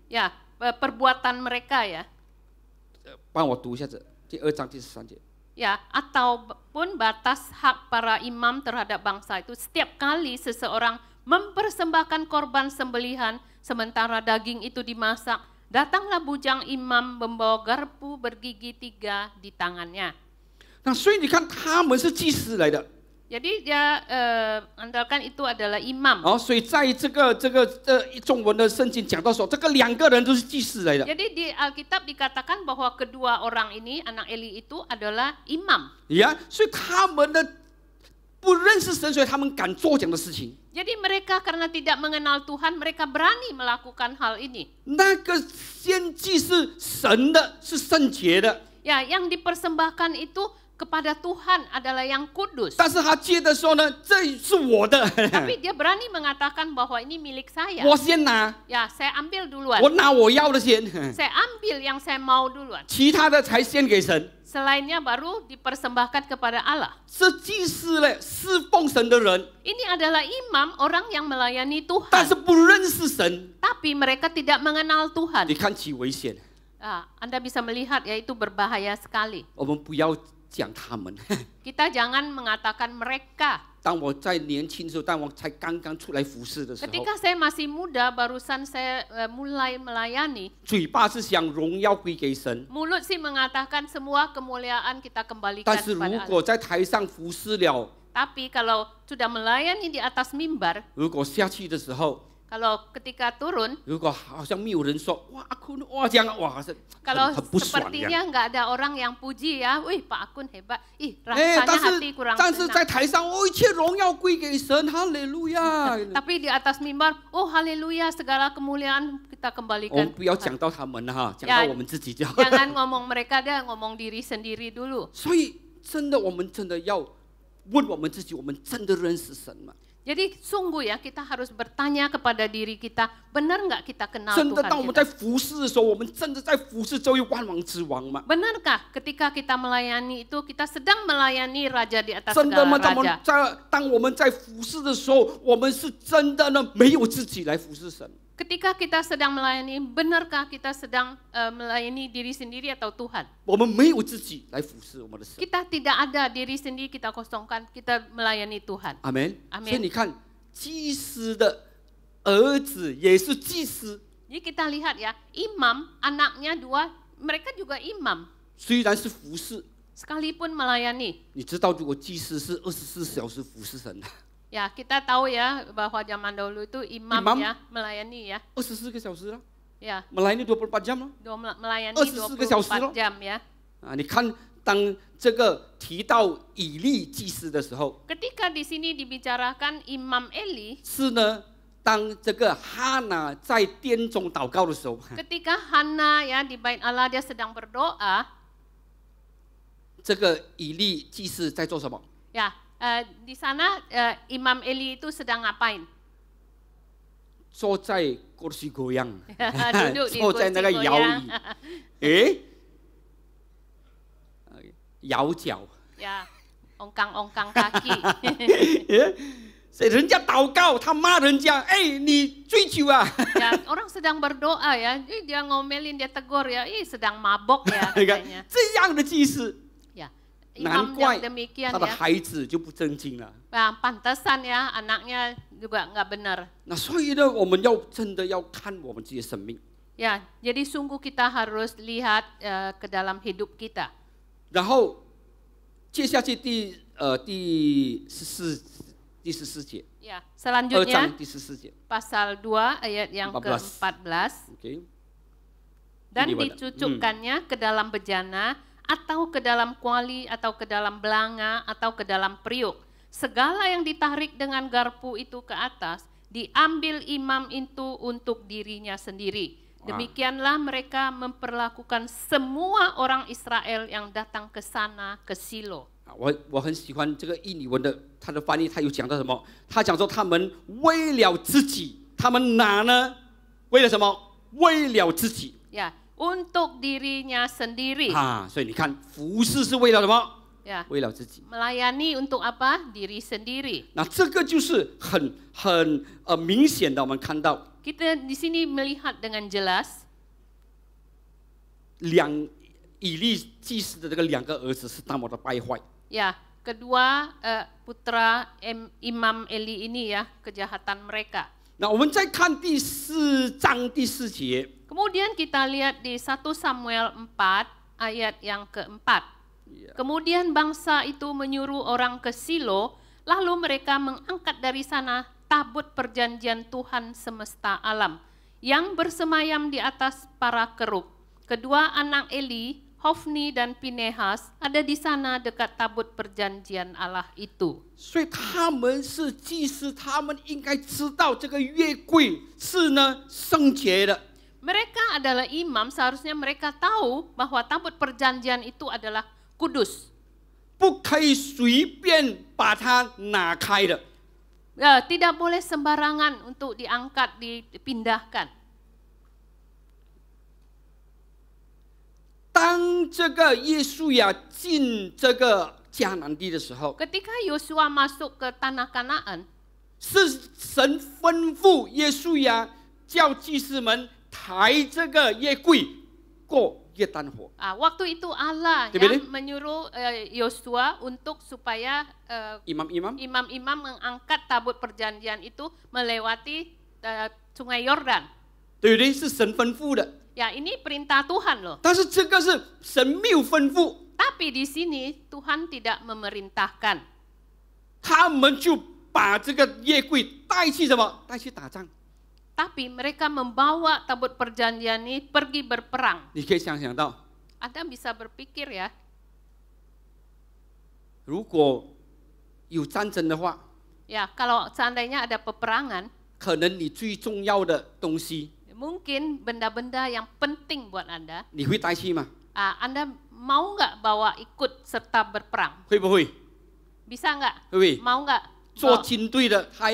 ya perbuatan mereka ya. 帮我读一下这第2章第13节。 Ya, ataupun batas hak para imam terhadap bangsa itu setiap kali seseorang mempersembahkan korban sembelihan sementara daging itu dimasak, datanglah bujang imam membawa garpu bergigi 3 di tangannya. 那所以你看，他们是祭司来的。 Jadi dia andalkan itu adalah imam. 哦，所以在这个中文的圣经讲到说，这个2个人都是祭司来的。 Jadi di Alkitab dikatakan bahwa kedua orang ini, anak Eli itu adalah imam. 呀，所以他们的不认识神，所以他们敢做这样的事情。 Jadi mereka karena tidak mengenal Tuhan, mereka berani melakukan hal ini. 那个献祭是神的，是圣洁的， Ya, yang dipersembahkan itu kepada Tuhan adalah yang kudus. 但是他接的时候呢，这是我的， Tapi dia berani mengatakan bahwa ini milik saya. 我先拿， Ya, saya ambil duluan. 我拿我要的先， Saya ambil yang saya mau duluan. 其他的才献给神。 Selainnya baru dipersembahkan kepada Allah. 是祭司嘞，侍奉神的人， Ini adalah imam, orang yang melayani 但 Tuhan. 是不认识神， Tapi mereka tidak mengenal 你 Tuhan. 看其危险。Anda bisa melihat ya itu berbahaya sekali. 我们不要讲他们。 Kita jangan mengatakan mereka. 当我在年轻的时候，当我才刚刚出来服侍的时候， Ketika saya masih muda, barusan saya mulai melayani. 嘴巴是想荣耀归给神， Mulut sih mengatakan semua kemuliaan kita kembalikan 但是如 kepada 果 Allah. 在台上服侍了， Tapi kalau sudah melayani di atas mimbar, 如果下去的时候， kalau ketika turun, 如果好像没有人说哇阿坤哇这样哇是 kalau 很不爽这样。 sepertinya nggak ada orang yang puji ya, wih Pak Akun hebat, ih 哎， rasanya hati kurang 但是在 senang. 台上哦，一切荣耀归给神，哈利路亚。 Tapi di atas mimbar, oh haleluya segala kemuliaan kita 我们 kembalikan. 不要讲到他们了哈，讲 Ya, 到我们自己就好。 Jangan ngomong mereka deh, ngomong diri sendiri dulu. 所以真的，我们真的要问我们自己，我们真的认识神吗？ Jadi sungguh ya kita harus bertanya kepada diri kita, benar nggak kita kenal 真的， Tuhan 当我们在 kita? 服侍的时候，我们真的在服侍这位万王之王吗？ Benarkah ketika kita melayani itu kita sedang melayani Raja di atas 真的 segala 吗？当我们在服侍的时候，我们是真的呢没有自己来服侍神。 Ketika kita sedang melayani, benarkah kita sedang melayani diri sendiri atau Tuhan? 我们没有自己来服侍我们的神。 Kita tidak ada diri sendiri, kita kosongkan, kita melayani Tuhan. 阿门。 Amen 所以你看，祭司的儿子也是祭司， Jadi kita lihat ya, imam, anaknya dua, mereka juga imam. 虽然是服侍， Sekalipun melayani. 你知道，如果祭司是24小时服侍神的， Ya, kita tahu ya bahwa zaman dahulu itu imam, Imam? ya, melayani ya. 24个小时了， Ya, melayani 24 jam 了。 melayani 24个小时咯。 24 jam ya. 啊，你看，当这个提到以利祭司的时候， Ketika di sini dibicarakan Imam Eli, 是呢，当这个哈拿在殿中祷告的时候， ketika Hana ya di bait Allah dia sedang berdoa, 这个以利祭司在做什么？ ya di sana Imam Eli itu sedang ngapain? 坐在kursi goyang， Duduk di 坐在那个 kursi 摇 goyang. 椅，诶，摇脚。 Ya, ongkang-ongkang kaki. 所以人家祷告，他骂人家，哎，你醉酒啊！ Ya, orang sedang berdoa ya, dia ngomelin, dia tegur ya, sedang mabok ya 你看 katanya. 这样的祭司， Ya, 难 imam 怪 yang demikian 他的 ya. 孩子就不正经了。 Nah, pantesan ya anaknya juga nggak benar. 那所以呢，我们要真的要看我们自己的生命， Ya, jadi sungguh kita harus lihat ke dalam hidup kita. 然后接下去第14节， Ya, 2 selanjutnya 章第14节 pasal 2 ayat yang 14. ke-14. ，OK， Dan Ini wadah. dicucukkannya ke dalam bejana atau ke dalam kuali atau ke dalam belanga atau ke dalam periuk. Segala yang ditarik dengan garpu itu ke atas diambil imam itu untuk dirinya sendiri. Demikianlah mereka memperlakukan semua orang Israel yang datang ke sana ke Silo. 我很喜欢这个印尼文的，他的翻译，他有讲到什么？他讲说他们为了自己，他们拿呢？为了什么？为了自己。 Ya, untuk dirinya sendiri. 啊，所以你看，服侍是为了什么？ Ya, 为了自己。 melayani untuk apa? Diri sendiri. 那这个就是很明显的，我们看到 Kita di sini melihat dengan jelas 以利祭司的这个2个儿子是多么的败坏。 ya, kedua putra Imam Eli ini ya, kejahatan mereka. 那我们再看第4章第4节， Kemudian kita lihat di 1 Samuel 4 ayat yang keempat. Kemudian bangsa itu menyuruh orang ke Silo, lalu mereka mengangkat dari sana tabut perjanjian Tuhan semesta alam yang bersemayam di atas para kerub. Kedua anak Eli, Hofni dan Pinehas ada di sana dekat tabut perjanjian Allah itu. 所以他们是祭司，他们应该知道这个约柜是呢圣洁的。 Mereka adalah imam, seharusnya mereka tahu bahwa tabut perjanjian itu adalah kudus. 不可以随便把它拿开的。 Tidak boleh sembarangan untuk diangkat, dipindahkan. 当这个耶稣呀进这个迦南地的时候， Ketika Yosua masuk ke tanah Kanaan, 是神吩咐耶稣呀叫祭司们抬这个约柜过约旦河。 Waktu itu Allah Tidak, yang menyuruh Yosua untuk supaya Imam-imam imam-imam mengangkat tabut perjanjian itu melewati sungai Yordan. 对不对？是神吩咐的， Ya, ini perintah Tuhan loh. 但是这个是神没有吩咐， Tapi di sini Tuhan tidak memerintahkan. 他们就把这个约柜带去什么？带去打仗。 Tapi mereka membawa tabut perjanjian ini pergi berperang. 你可以想象到， Anda bisa berpikir ya, 如果有战争的话， ya kalau seandainya ada peperangan, 可能你最重要的东西， mungkin benda-benda yang penting buat Anda, 你会带去吗？ Anda mau nggak bawa ikut serta berperang? 会不会？ Bisa nggak? 会不会？ Mau nggak? 做军队的，他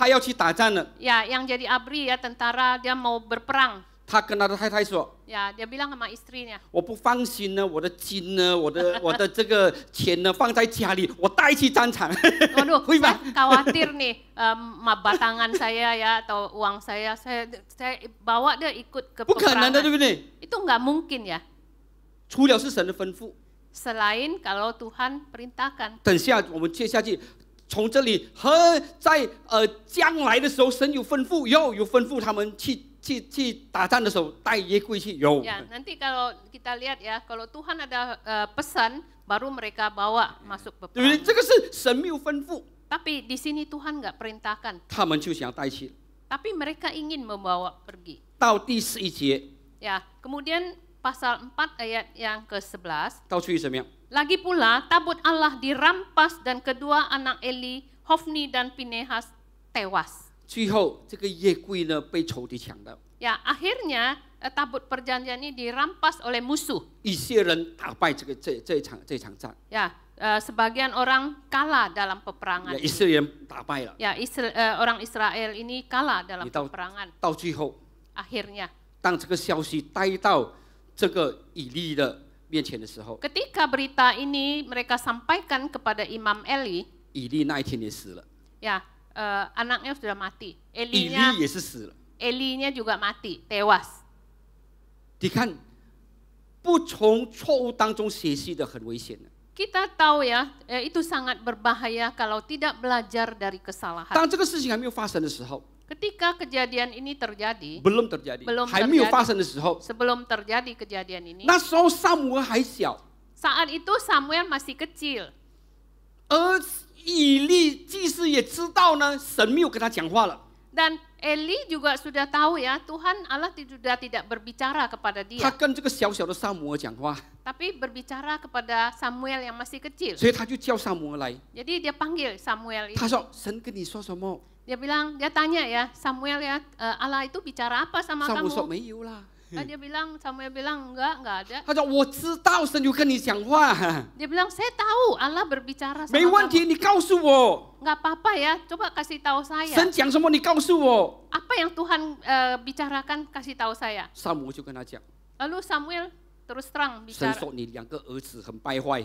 要去打仗了， Ya, yang jadi ABRI ya tentara dia mau berperang. 他跟他的太太说 Ya, dia bilang sama istrinya,：“ 我不放心呢，我的金呢，我的这个钱呢放在家里，我带去战场。” Waduh, 会吗？ saya khawatir nih batangan saya ya atau uang saya bawa dia ikut ke 不可能的，对 peperangan. 不对？ Itu nggak mungkin ya. 除了是神的吩咐， Selain kalau Tuhan perintahkan. 等下我们接下去。 从这里和在将来的时候，神有吩咐，有吩咐他们去打仗的时候带约柜去，有。 Ya, nanti kalau kita lihat ya, kalau Tuhan ada pesan, baru mereka bawa masuk 对不对？ peperangan. 这个是神没有吩咐， Tapi di sini Tuhan nggak perintahkan. 他们就想带去。 Tapi mereka ingin membawa pergi. 到第11节， Ya, kemudian pasal 4 ayat yang ke-11. 到最后怎么样？ Lagi pula tabut Allah dirampas dan kedua anak Eli, Hofni dan Pinehas tewas. 最后这个约柜呢被仇敌抢到， Ya, akhirnya tabut perjanjian ini dirampas oleh musuh. 以色列人打败这一场战， Ya, sebagian orang kalah dalam peperangan. 以色列人打败了。 Ya, orang Israel ini kalah dalam 你到 peperangan. 到最后， Akhirnya, 当这个消息带到这个以利的面前的时候， ketika berita ini mereka sampaikan kepada Imam Eli, 以利那一天也死了， ya, anaknya sudah mati. 以利也是死了。 Elinya juga mati, tewas. 你看，不从错误当中学习的很危险的。 Kita tahu ya, itu sangat berbahaya kalau tidak belajar dari kesalahan. 当这个事情还没有发生的时候， Ketika kejadian ini terjadi, belum terjadi， belum 还没有 terjadi 发生的时候， sebelum terjadi kejadian ini, 那时候撒母耳还小， saat itu Samuel masih kecil. 而以利祭司也知道呢，神没有跟他讲话了， Dan Eli juga sudah tahu ya, Tuhan Allah sudah tidak berbicara kepada 他 dia, 跟这个小小的撒母耳讲话， tapi berbicara kepada Samuel yang masih kecil. 所以他就叫撒母耳来， Jadi dia panggil Samuel 他 itu. 说：“神跟你说什么 Dia bilang, dia tanya ya, Samuel ya, Allah itu bicara apa？” sama 撒母耳说：“ kamu? 没有啦。” Samuel bilang enggak ada. 他说：“我知道神有跟你讲话， Dia bilang, saya tahu Allah berbicara sama 没问 kamu. 题，你告诉我， Enggak apa-apa ya, coba kasih tahu saya. 神讲什么你告诉我。” Apa yang Tuhan bicarakan, kasih tahu saya. 撒母耳就跟他讲 Lalu Samuel terus terang：“ 神 bicara. 说你两个儿子很败坏，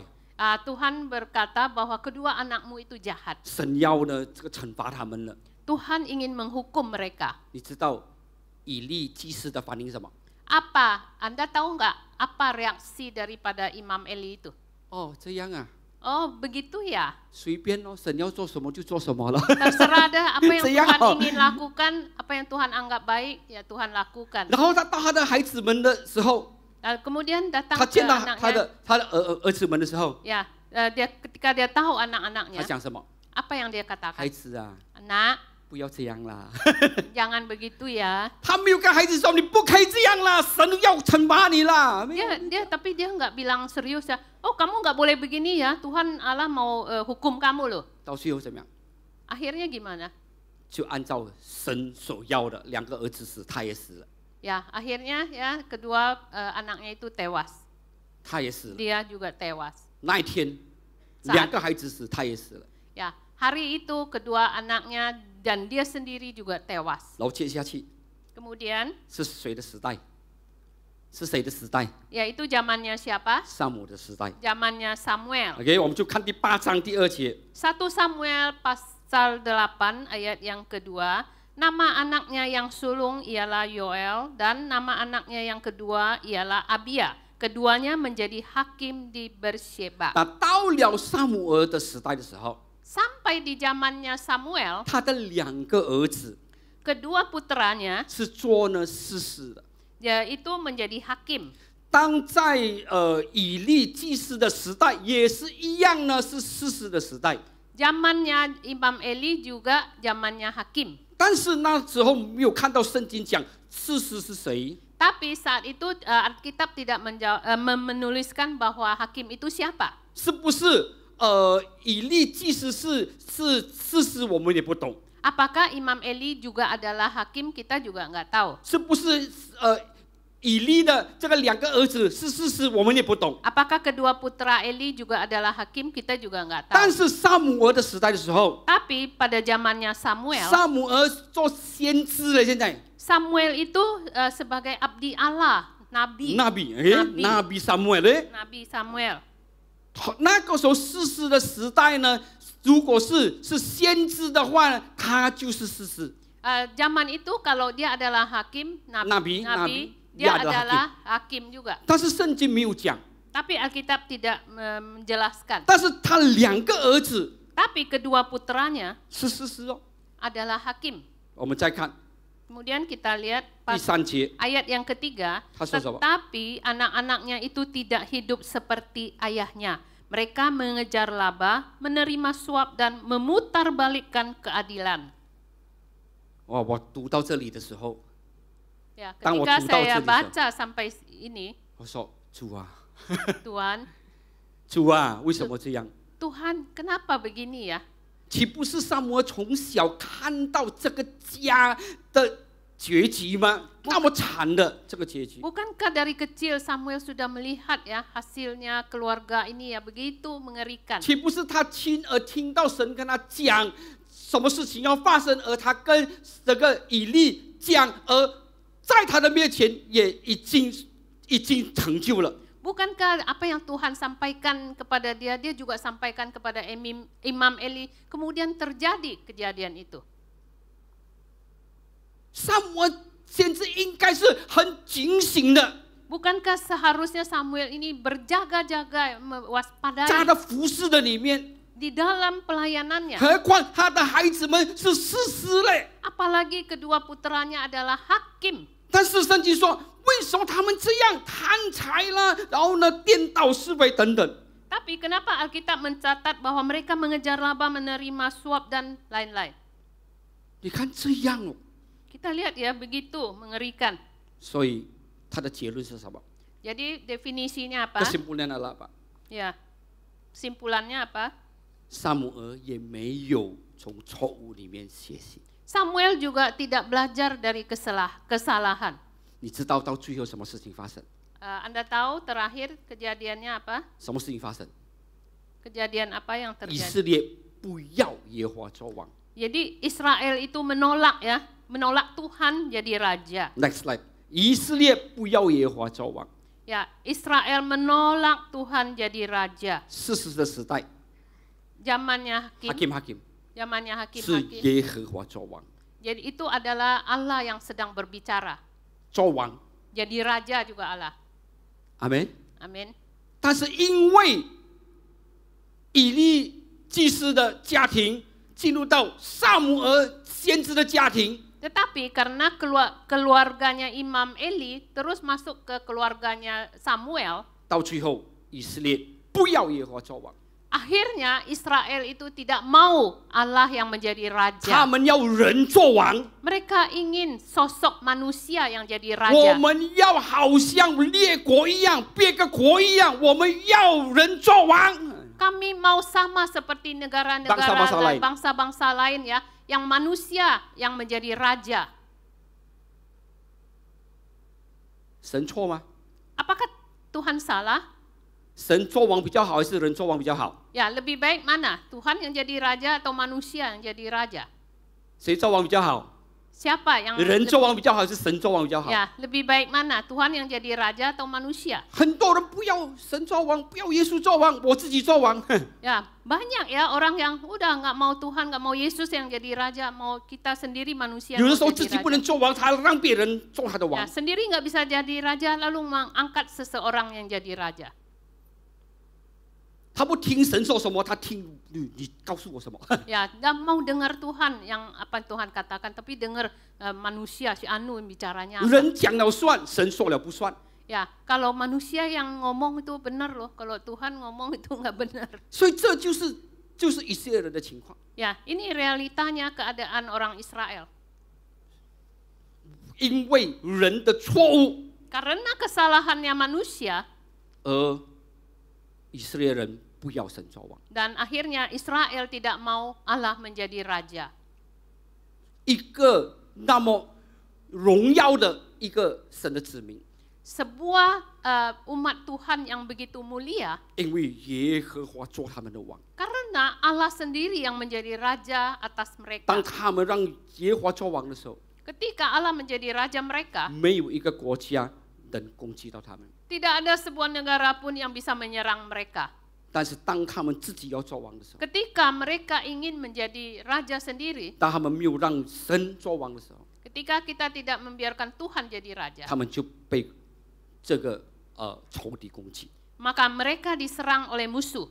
Tuhan berkata bahwa kedua anakmu itu jahat. 神要呢这个惩罚他们了。 Tuhan ingin menghukum mereka. 你知道以利祭司的反应是什么？ Apa? Anda tahu nggak apa reaksi daripada Imam Eli itu? 哦，这样啊， Oh, begitu ya. 随便哦，神要做什么就做什么了。 Terserah dah apa yang Sayang. Tuhan ingin lakukan, apa yang Tuhan anggap baik, ya Tuhan lakukan. 然后他到他的孩子们的时候， Kemudian datang 他 ke 见到他 anaknya. 的儿子们的时候， Ya, ketika dia tahu 他 anak-anaknya, 讲什么？ apa yang dia katakan? 孩子啊， Nak, 不要这样啦。 jangan begitu ya. 他没有跟孩子说你不可以这样啦，神要惩罚你啦。 Tapi dia nggak bilang serius ya. Oh, kamu nggak boleh begini ya. Tuhan Allah mau hukum kamu loh. 到最后怎么样？ Akhirnya gimana? 就按照神所要的，两个儿子死，他也死了， Ya, akhirnya ya kedua anaknya itu tewas. 他也死了。 Dia juga tewas. 那一天， Saat- 两个孩子死，他也死了。 Ya, hari itu kedua anaknya dan dia sendiri juga tewas. 然后接下去 Kemudian, 是谁的时代？是谁的时代？ yaitu zamannya siapa? 撒母的时代。 Zamannya Samuel. OK，我们就看第8章第2节。 1 Samuel pasal 8 ayat yang kedua. Nama anaknya yang sulung ialah Yoel dan nama anaknya yang kedua ialah Abia. Keduanya menjadi hakim di Beersheba. 那到了撒母耳的时代的时候， Sampai di zamannya Samuel, 他的2个儿子 kedua putranya 是做呢士师的。 yaitu menjadi hakim. 当在以利祭司的时代，也是一样呢，是士师的时代。 Zamannya Imam Eli juga zamannya hakim. 但是那时候没有看到圣经讲士师是谁。 Tapi saat itu Alkitab tidak menuliskan bahwa hakim itu siapa. 是不是以利祭司是士师，我们也不懂。 Apakah Imam Eli juga adalah hakim, kita juga nggak tahu. 是不是以利的这个2个儿子是士师，我们也不懂。 Apakah kedua putra Eli juga adalah hakim, kita juga nggak tahu. 但是撒母耳的时代的时候， Tapi pada zamannya Samuel, 撒母耳做先知了。现在 Samuel itu sebagai abdi Allah, nabi. Nabi Samuel Nabi Samuel. 那个时候士师的时代呢，如果是先知的话呢，他就是士师。 Zaman itu kalau dia adalah hakim, nabi, dia dia adalah adalah hakim juga. 但是圣经没有讲。 Tapi Alkitab tidak menjelaskan. 但是他2个儿子 Tapi kedua putranya 是士师哦。 adalah hakim. 我们再看 Kemudian kita lihat 第3节， ayat yang ketiga, tetapi anak-anaknya itu tidak hidup seperti ayahnya. Mereka mengejar laba, menerima suap dan memutarbalikkan keadilan. 哇！我读到这里的时候， Ya, Tang ketika waktu tahu saya cerita. baca sampai ini, 我说主啊， Tuhan, 主啊，为什么这样？ Tuhan kenapa begini ya? 岂不是撒母耳从小看到这个家的结局吗？那么惨的这个结局。 Bukankah dari kecil Samuel sudah melihat ya hasilnya keluarga ini ya begitu mengerikan? 岂不是他亲耳听到神跟他讲什么事情要发生，而他跟这个以利讲，而在他的面前也已经成就了。 Bukankah apa yang Tuhan sampaikan kepada dia, dia juga sampaikan kepada Imam Eli, kemudian terjadi kejadian itu. 撒母耳先知应该是很警醒的， Bukankah seharusnya Samuel ini berjaga-jaga, 在他 mewaspadai 的服侍的里面， di dalam pelayanannya? 何况他的孩子们是士师嘞。 Apalagi kedua putranya adalah hakim. 但是圣经说，为什么他们这样贪财啦，然后呢颠倒是非等等？ Tapi kenapa Alkitab mencatat bahwa mereka mengejar laba, menerima suap dan lain-lain? 你看这样哦， Kita lihat ya, begitu mengerikan. 所以他的结论是什么？ Jadi definisinya apa? Kesimpulannya adalah apa？ Ya, kesimpulannya apa? 撒母耳也没有从错误里面学习。 Samuel juga tidak belajar dari kesalahan. 你知道到最后什么事情发生？ Anda tahu terakhir kejadiannya apa? 什么事情发生？ Kejadian apa yang 以 terjadi? 色列不要耶和华做王。 Jadi Israel itu menolak ya, menolak Tuhan jadi raja. Next slide， 以色列不要耶和华做王。 Ya, Israel menolak Tuhan jadi raja. 士师的时代 Zamannya hakim, ，hakim zamannya 是 hakim-hakim. 耶和华做王， Jadi itu adalah Allah yang sedang berbicara. 做王， Jadi raja juga Allah. 阿门。 Amin. 但是因为以利祭司的家庭进入到撒母耳先知的家庭， Tetapi karena keluarganya Imam Eli terus masuk ke keluarganya Samuel, 到最后以色列不要耶和华做王， akhirnya Israel itu tidak mau Allah yang menjadi 他 raja. 们要人做王。 Mereka ingin sosok manusia yang jadi 我 raja. 们要好像列国一样，别个国一样，我们要人做王。 Kami mau sama seperti negara-negara Bangsa-bangsa dan lain. bangsa-bangsa lain ya, yang manusia yang menjadi raja. 神错吗？ Apakah Tuhan salah? 神做王比较好，还是人做王比较好？ Ya, lebih baik mana? Tuhan yang jadi raja atau manusia yang jadi raja? 谁做王比较好？ siapa yang 人做王比较好，还是神做王比较好？ ya lebih baik mana? Tuhan yang jadi raja atau manusia? 很多人不要神做王，不要耶稣做王，我自己做王。 Ya, banyak ya orang yang udah nggak mau Tuhan, nggak mau Yesus yang jadi raja, mau kita sendiri manusia 有 yang 的时候 jadi 自己不 raja. 能做王，他让别人做他的王 Ya,。sendiri nggak bisa jadi raja, lalu mengangkat seseorang yang jadi raja. 他不听神说什么，他听你告诉我什么。 Ya, nggak mau dengar Tuhan yang apa Tuhan katakan, tapi dengar manusia si Anu bicaranya apa. 人讲了算，神说了不算。 Ya, kalau manusia yang ngomong itu benar loh, kalau Tuhan ngomong itu nggak benar. 所以这就是以色列人的情况。 Ya, ini realitanya keadaan orang Israel. 因为人的错误， Karena kesalahannya manusia, 而以色列人不要神做王。 dan akhirnya Israel tidak mau Allah menjadi raja. 一个那么荣耀的一个神的子民， Sebuah umat Tuhan yang begitu mulia, 因为耶和华做他们的王。 karena Allah sendiri yang menjadi raja atas 当 mereka. 他们让耶和华做王的时候， Ketika Allah menjadi raja mereka, 没有一个国家能攻击到他们。 tidak ada sebuah negara pun yang bisa menyerang mereka. 但是当他们自己要做王的时候， Ketika mereka ingin menjadi raja sendiri, 当他们没有让神做王的时候， ketika kita tidak membiarkan Tuhan jadi raja, 他们就被这个仇敌攻击。 maka mereka diserang oleh musuh.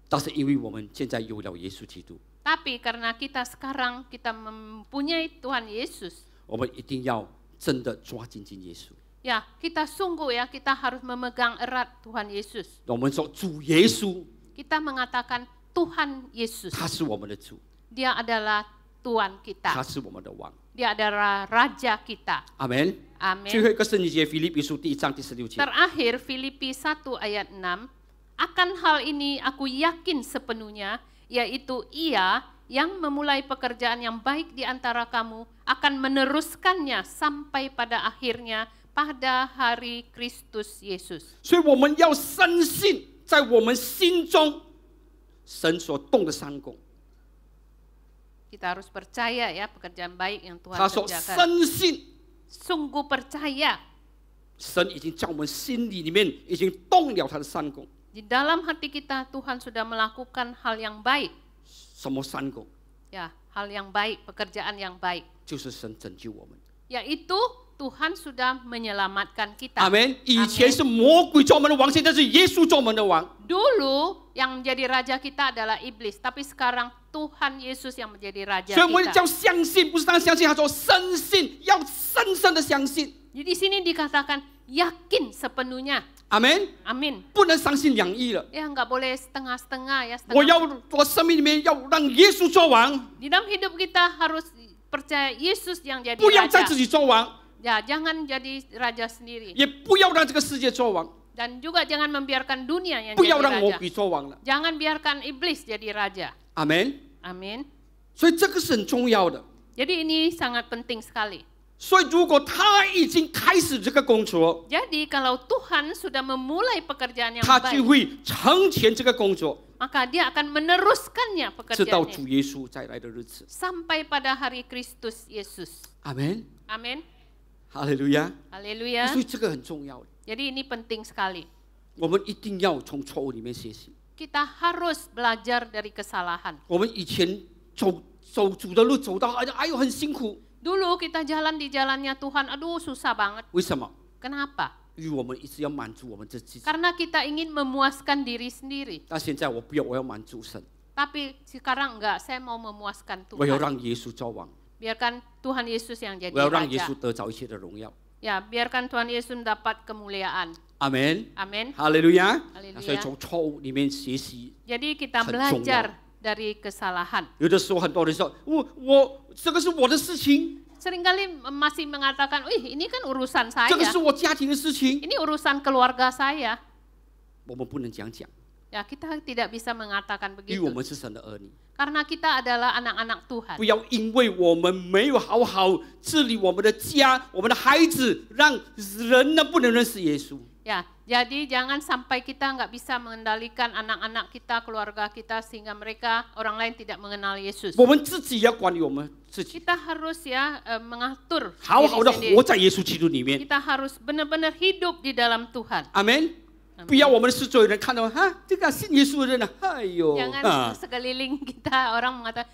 但是因为我们现在有了耶稣基督， Tapi karena kita sekarang kita mempunyai Tuhan Yesus, 我们一定要真的抓紧耶稣。 ya kita sungguh ya kita harus memegang erat Tuhan Yesus. 我们说主耶稣， Kita mengatakan Tuhan Yesus, 他是我们的主， Dia adalah Tuhan 他 kita, 是我们的王。 Dia adalah Raja kita. 阿门。 Amin. 最后一个圣经节，腓立比书第1章第16节。 Terakhir Filipi 1 ayat 6, akan hal ini aku yakin sepenuhnya, yaitu Ia yang memulai pekerjaan yang baik di antara kamu akan meneruskannya sampai pada akhirnya pada hari Kristus Yesus. 所以我们要深信，在我们心中，神所动的三功。 Kita harus percaya ya pekerjaan baik yang Tuhan 他说 kerjakan. 深信， Sungguh percaya 神已经在我们心里面已经动了他的三功。 di dalam hati kita Tuhan sudah melakukan hal yang baik. 什么三功？ Ya, hal yang baik, pekerjaan yang baik. 就是神拯救我们。 Yaitu Tuhan sudah menyelamatkan kita. 阿门。以前是魔鬼做我们的王，现在是耶稣做我们的王。 Dulu yang menjadi raja kita adalah iblis, tapi sekarang Tuhan Yesus yang menjadi raja 所以我们 kita. 叫相信，不是单相信，他说深信，要深深的相信。 Jadi di sini dikatakan yakin sepenuhnya. 阿门。 Amin. 不能相信两意了。 Ya nggak boleh setengah-setengah ya. 我生命里面要让耶稣做王， Di dalam hidup kita harus percaya Yesus yang jadi 不要再 raja. 自己做王， Ya, jangan jadi raja sendiri. 也不要让这个世界做王， Dan juga jangan membiarkan dunia yang 不 jadi 要让魔 raja. 鬼做王了。 Jangan biarkan iblis jadi raja. 阿门。 Amin. 所以这个是很重要的。 Jadi ini sangat penting sekali. 所以如果他已经开始这个工作， Jadi kalau Tuhan sudah memulai pekerjaan yang 他就 baik, 会成全这个工作， maka dia akan meneruskannya 直到 pekerjaannya 主耶稣再来的日子。 sampai pada hari Kristus Yesus. 阿门。 Amin. 哈利路亚。 Haleluya. 所以这个很重要的， Jadi ini penting sekali. 我们一定要从错误里面学习。 Kita harus belajar dari kesalahan. 我们以前走主的路走到哎呦很辛苦， Dulu kita jalan di jalannya Tuhan, aduh susah banget. 为什么？ Kenapa? 因为我们一直要满足我们自己。 Karena kita ingin memuaskan diri sendiri. 但现在我不要，我要满足神， Tapi sekarang enggak, saya mau memuaskan 我要 Tuhan. 让耶稣做王， Biarkan Tuhan Yesus yang jadi 我要让耶 raja. 稣得着一切的荣耀。 Ya, biarkan Tuhan Yesus mendapat kemuliaan. 阿门。 Amin. 哈利路亚。 Haleluya. 所以从错误里面学习。 Jadi kita 很重要。 belajar dari kesalahan. 有的时候很多人说，我这个是我的事情， Seringkali masih mengatakan, "Wih, ini kan urusan 这个 saya. 是我家庭的事情。 Ini urusan keluarga saya." 我们不能这样讲， Ya, kita tidak bisa mengatakan 因为我 begitu. 们是神的儿女。 Karena kita adalah anak-anak Tuhan. 不要因为我们没有好好治理我们的家、我们的孩子，让人呢不能认识耶稣。Ya, jadi jangan sampai kita nggak bisa mengendalikan anak-anak kita, keluarga kita, sehingga mereka orang lain tidak mengenal Yesus. 我们自己要管理我们自己， Kita harus ya mengatur 好好的 diri 活 sendiri. 在耶稣基督里面。 Kita harus benar-benar hidup di dalam Tuhan. 阿门。不要我们的四周人看到哈，这个信耶稣的人呢，哎呦 Jangan sekeliling kita orang mengatakan,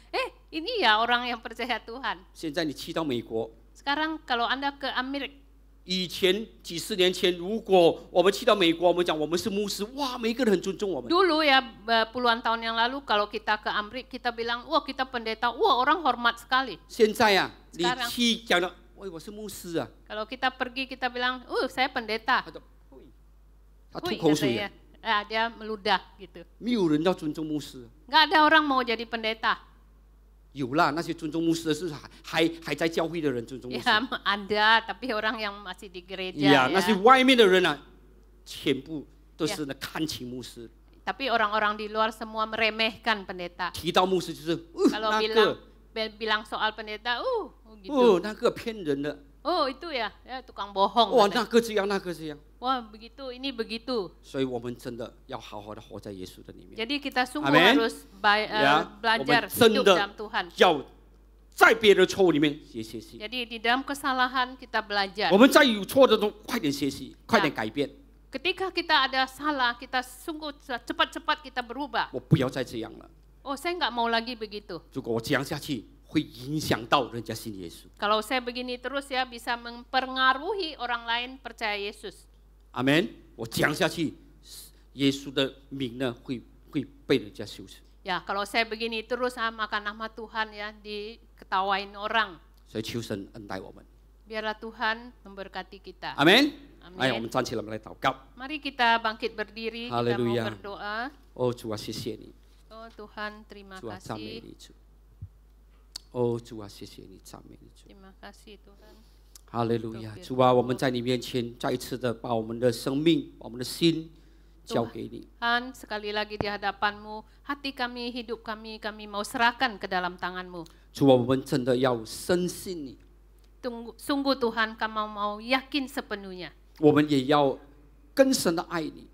ini ya orang yang percaya Tuhan. 现在你去到美国， Sekarang kalau Anda ke Amerika, 以前几十年前，如果我们去到美国，我们讲我们是牧师，哇，每一个人很尊重我们。 dulu ya puluhan tahun yang lalu kalau kita ke Amerika kita bilang, wah kita pendeta, wah orang hormat sekali. 现在啊，你 Sekarang 去讲了，喂，我是牧师啊， Kalau kita pergi kita bilang, saya pendeta. 他说，喂，他吐 Hui, 口水啊 katanya. Dia meludah gitu. 没有人要尊重牧师。 Nggak ada orang mau jadi pendeta. 有啦，那些尊重牧师的是还在教会的人尊重牧师。 Ya ada, tapi orang yang masih di gereja 呀， ya. 那些外面的人啊，全部都是呢看起牧师， Tapi orang-orang di luar semua meremehkan pendeta. 提到牧师就是， Kalau 那 bilang 个， bilang soal pendeta, gitu. 哦，那个骗人的， Itu ya, tukang bohong. 哇， katanya. 那个这样，那个这样。 Wah begitu, ini begitu. 所以我们真的要好好的活在耶稣的里面， Jadi kita sungguh Amen. harus Ya, belajar 我们真 hidup 的 dalam Tuhan. 要在别人的错误里面也学习。 Jadi di dalam kesalahan kita belajar. 我们在有错的中快点学习，快点改变。 Ketika kita ada salah, kita sungguh cepat-cepat kita berubah. 我不要再这样了， Saya nggak mau lagi begitu. 如果我这样下去，会影响到人家信耶稣。 Kalau saya begini terus ya bisa mempengaruhi orang lain percaya Yesus. 阿门。我这样下去，耶稣的名呢会被人家羞耻。 Ya, kalau saya begini terus maka nama Tuhan ya diketawain orang. 所以求神恩待我们。 Biarlah Tuhan memberkati kita. 阿门。 Amen. 哎，我们站起来，我们来祷告。 Mari kita bangkit berdiri, kita mau Haleluya. berdoa. 哦，主啊，谢谢你， Tuhan terima 主啊，赞美 kasih. 你，主。哦，主啊，谢谢你，赞美你，主。 Terima kasih Tuhan. 哈利路亚，主啊，我们在你面前再一次的把我们的生命、把我们的心交给你。 Tuhan, sekali lagi di hadapan-Mu, hati kami, hidup kami mau serahkan ke dalam tangan-Mu. 主啊，我们真的要深信你， Sungguh Tuhan, kami mau yakin sepenuhnya. 我们也要更深的爱你。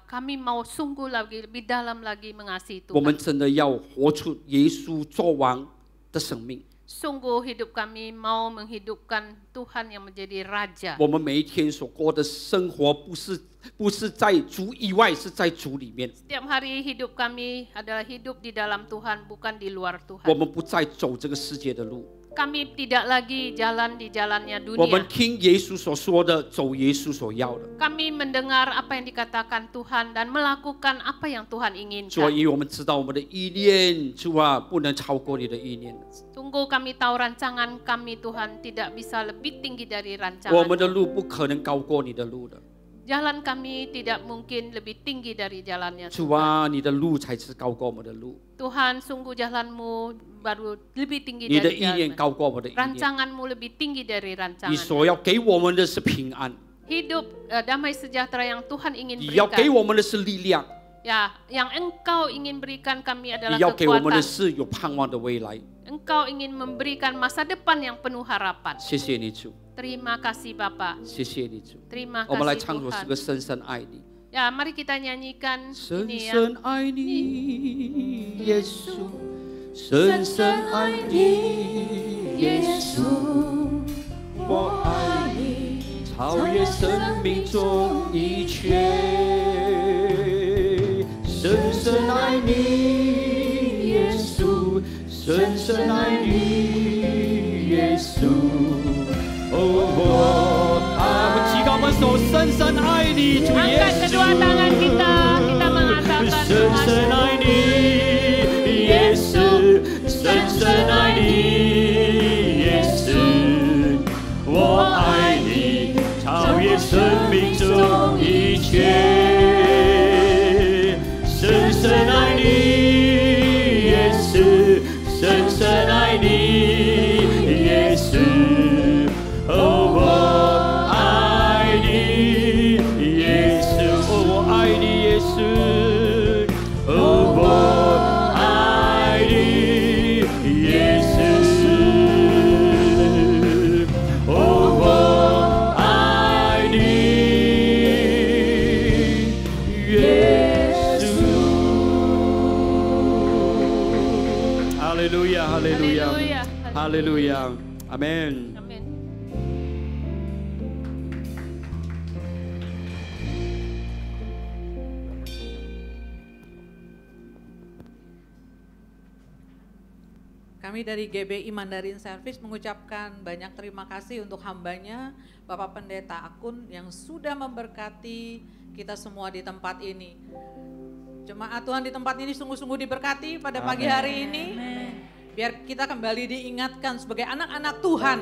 Kami mau sungguh lagi, lebih dalam lagi mengasihi 我们 Tuhan. 真的要活出耶稣作王的生命。 Sungguh hidup kami mau menghidupkan Tuhan yang menjadi Raja. 我们每一天所过的生活，不是在主以外，是在主里面。 Setiap hari hidup kami adalah hidup di dalam Tuhan, bukan di luar 我 Tuhan. 们不再走这个世界的路， Kami tidak lagi jalan di jalannya 我们 dunia. 听耶稣所说的，走耶稣所要的。 Kami mendengar apa yang dikatakan Tuhan dan melakukan apa yang Tuhan 所 inginkan. 以我们知道我们的意念，主啊，不能超过你的意念。 Tunggu kami tahu rancangan kami Tuhan tidak bisa lebih tinggi dari 我们的 rancangan. 路不可能高过你的路的。 Jalan kami tidak mungkin lebih tinggi dari jalannya 主 Tuhan. 啊，你的路才是高过我们的路， Tuhan, sungguh jalanmu baru lebih tinggi 你的 dari 意念 jalan. 高过我的意念。 Rancanganmu lebih tinggi dari 你 rancangan. 所要给我们的是平安， Hidup damai sejahtera yang Tuhan ingin 你要给 berikan. 我们的是力量， Ya, yang Engkau ingin berikan kami 你 adalah 要给我们的 kekuatan. 是有盼望的未来。 Engkau ingin memberikan masa depan yang penuh harapan. 谢谢你主， Terima kasih Bapa. 谢谢你主。 Terima 我们来 kasih 唱首诗 Tuhan. 歌，深深爱你， Ya, mari kita nyanyikan 深 ini ya. 深爱你，耶稣，深深爱你，耶稣，我爱你，超越生命中一切。深深爱你，耶稣，深深爱你，耶稣。哦，我我们举高我们手，深深爱你，主耶 Angkat 稣。 kedua tangan kita mengatakan 深深爱你，耶稣，深深爱你，耶稣，我爱你，超越生命中一切。深深爱你，耶稣，深深爱你，耶稣，哦，我爱你，耶稣，哦，我爱你，耶稣。哦，我爱你，耶稣。哦，我爱你， Haleluya. Amin. Amin. Kami dari GBI Mandarin Service mengucapkan banyak terima kasih untuk hambanya Bapak Pendeta Akun yang sudah memberkati kita semua di tempat ini. Jemaat Tuhan di tempat ini sungguh-sungguh diberkati pada pagi hari ini. Biar kita kembali diingatkan sebagai anak-anak Tuhan.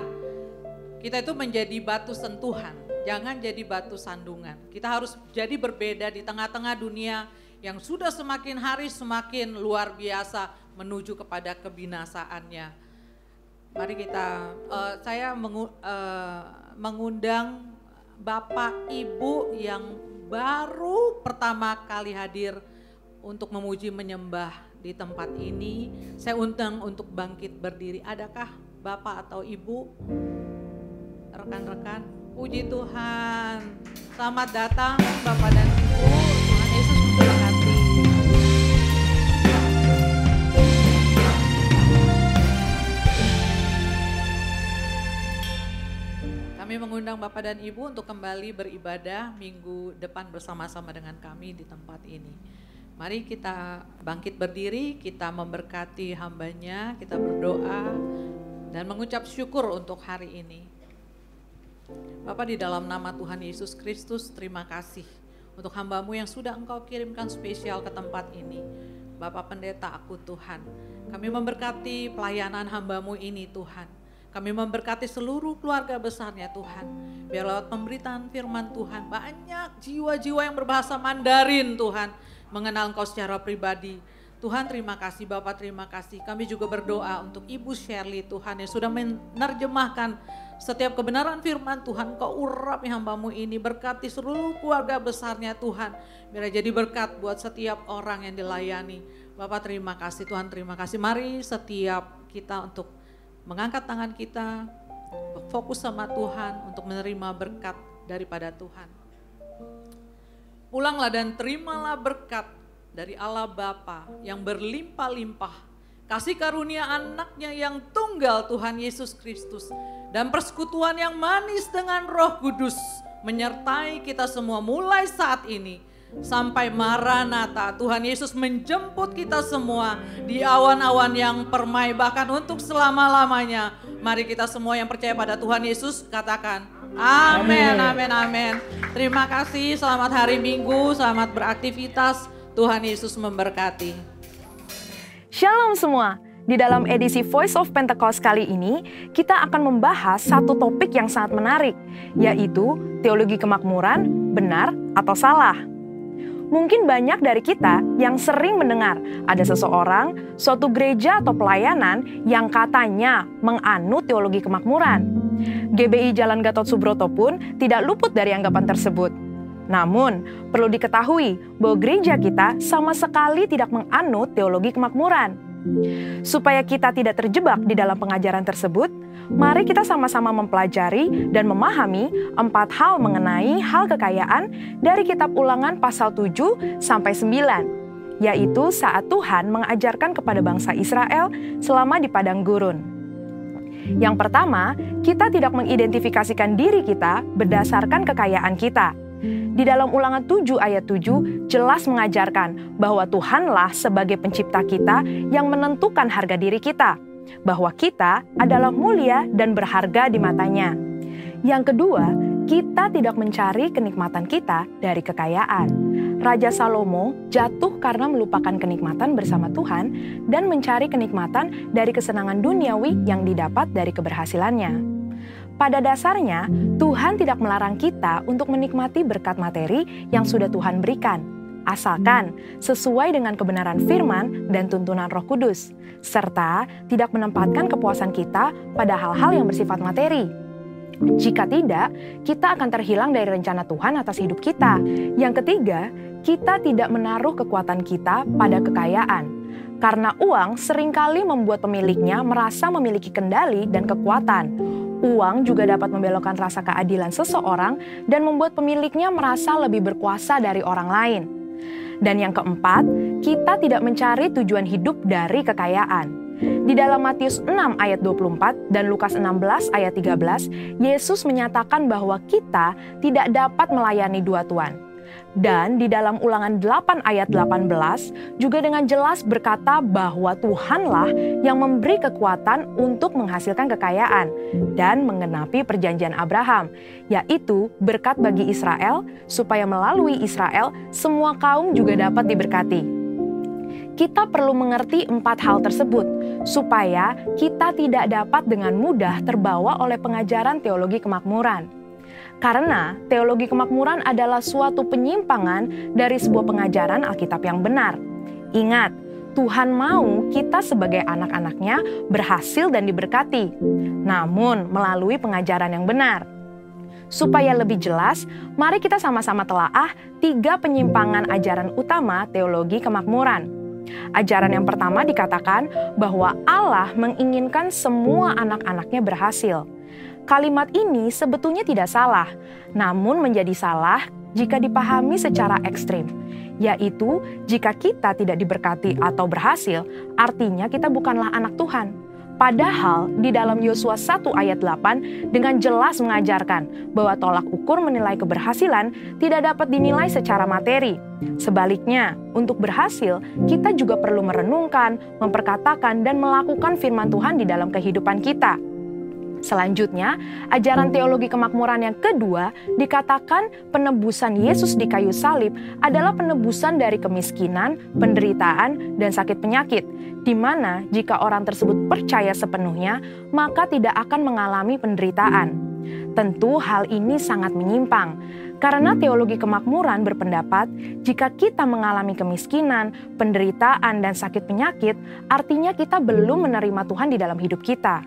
Kita itu menjadi batu sentuhan, jangan jadi batu sandungan. Kita harus jadi berbeda di tengah-tengah dunia yang sudah semakin hari semakin luar biasa menuju kepada kebinasaannya. Mari kita, saya mengundang Bapak Ibu yang baru pertama kali hadir untuk memuji menyembah di tempat ini. Saya undang untuk bangkit berdiri. Adakah Bapak atau Ibu? Rekan-rekan, puji Tuhan. Selamat datang Bapak dan Ibu. Tuhan Yesus memberkati. Kami mengundang Bapak dan Ibu untuk kembali beribadah minggu depan bersama-sama dengan kami di tempat ini. Mari kita bangkit berdiri, kita memberkati hambanya, kita berdoa dan mengucap syukur untuk hari ini. Bapak, di dalam nama Tuhan Yesus Kristus, terima kasih untuk hambamu yang sudah Engkau kirimkan spesial ke tempat ini. Bapak Pendeta Akun Tuhan, kami memberkati pelayanan hambamu ini Tuhan. Kami memberkati seluruh keluarga besarnya Tuhan. Biar lewat pemberitaan firman Tuhan, banyak jiwa-jiwa yang berbahasa Mandarin Tuhan, mengenal Engkau secara pribadi. Tuhan terima kasih, Bapak terima kasih. Kami juga berdoa untuk Ibu Shirley Tuhan yang sudah menerjemahkan setiap kebenaran firman Tuhan. Engkau urapi hambamu ini, berkati seluruh keluarga besarnya Tuhan. Biar jadi berkat buat setiap orang yang dilayani. Bapak terima kasih, Tuhan terima kasih. Mari setiap kita untuk mengangkat tangan kita, fokus sama Tuhan untuk menerima berkat daripada Tuhan. Pulanglah dan terimalah berkat dari Allah Bapa yang berlimpah-limpah, kasih karunia anaknya yang tunggal Tuhan Yesus Kristus, dan persekutuan yang manis dengan Roh Kudus menyertai kita semua mulai saat ini sampai Maranatha. Tuhan Yesus menjemput kita semua di awan-awan yang permai, bahkan untuk selama-lamanya. Mari kita semua yang percaya pada Tuhan Yesus katakan amin, amin, amin. Terima kasih, selamat hari Minggu, selamat beraktivitas. Tuhan Yesus memberkati. Shalom semua. Di dalam edisi Voice of Pentecost kali ini, kita akan membahas satu topik yang sangat menarik, yaitu teologi kemakmuran, benar atau salah. Mungkin banyak dari kita yang sering mendengar ada seseorang, suatu gereja atau pelayanan yang katanya menganut teologi kemakmuran. GBI Jalan Gatot Subroto pun tidak luput dari anggapan tersebut. Namun, perlu diketahui bahwa gereja kita sama sekali tidak menganut teologi kemakmuran. Supaya kita tidak terjebak di dalam pengajaran tersebut, mari kita sama-sama mempelajari dan memahami 4 hal mengenai hal kekayaan dari kitab Ulangan pasal 7 sampai 9, yaitu saat Tuhan mengajarkan kepada bangsa Israel selama di padang gurun. Yang pertama, kita tidak mengidentifikasikan diri kita berdasarkan kekayaan kita. Di dalam Ulangan 7 ayat 7 jelas mengajarkan bahwa Tuhanlah sebagai pencipta kita yang menentukan harga diri kita, bahwa kita adalah mulia dan berharga di matanya. Yang kedua, kita tidak mencari kenikmatan kita dari kekayaan. Raja Salomo jatuh karena melupakan kenikmatan bersama Tuhan dan mencari kenikmatan dari kesenangan duniawi yang didapat dari keberhasilannya. Pada dasarnya, Tuhan tidak melarang kita untuk menikmati berkat materi yang sudah Tuhan berikan, asalkan sesuai dengan kebenaran firman dan tuntunan Roh Kudus, serta tidak menempatkan kepuasan kita pada hal-hal yang bersifat materi. Jika tidak, kita akan terhilang dari rencana Tuhan atas hidup kita. Yang ketiga, kita tidak menaruh kekuatan kita pada kekayaan, karena uang seringkali membuat pemiliknya merasa memiliki kendali dan kekuatan. Uang juga dapat membelokkan rasa keadilan seseorang dan membuat pemiliknya merasa lebih berkuasa dari orang lain. Dan yang keempat, kita tidak mencari tujuan hidup dari kekayaan. Di dalam Matius 6 ayat 24 dan Lukas 16 ayat 13, Yesus menyatakan bahwa kita tidak dapat melayani dua tuan. Dan di dalam Ulangan 8 ayat 18 juga dengan jelas berkata bahwa Tuhanlah yang memberi kekuatan untuk menghasilkan kekayaan dan menggenapi perjanjian Abraham, yaitu berkat bagi Israel supaya melalui Israel semua kaum juga dapat diberkati. Kita perlu mengerti 4 hal tersebut supaya kita tidak dapat dengan mudah terbawa oleh pengajaran teologi kemakmuran. Karena teologi kemakmuran adalah suatu penyimpangan dari sebuah pengajaran Alkitab yang benar. Ingat, Tuhan mau kita sebagai anak-anaknya berhasil dan diberkati, namun melalui pengajaran yang benar. Supaya lebih jelas, mari kita sama-sama telaah 3 penyimpangan ajaran utama teologi kemakmuran. Ajaran yang pertama dikatakan bahwa Allah menginginkan semua anak-anaknya berhasil. Kalimat ini sebetulnya tidak salah, namun menjadi salah jika dipahami secara ekstrim, yaitu jika kita tidak diberkati atau berhasil, artinya kita bukanlah anak Tuhan. Padahal di dalam Yosua 1 ayat 8 dengan jelas mengajarkan bahwa tolak ukur menilai keberhasilan tidak dapat dinilai secara materi. Sebaliknya, untuk berhasil, kita juga perlu merenungkan, memperkatakan, dan melakukan firman Tuhan di dalam kehidupan kita. Selanjutnya, ajaran teologi kemakmuran yang kedua dikatakan penebusan Yesus di kayu salib adalah penebusan dari kemiskinan, penderitaan, dan sakit penyakit, di mana jika orang tersebut percaya sepenuhnya, maka tidak akan mengalami penderitaan. Tentu hal ini sangat menyimpang, karena teologi kemakmuran berpendapat jika kita mengalami kemiskinan, penderitaan, dan sakit penyakit, artinya kita belum menerima Tuhan di dalam hidup kita.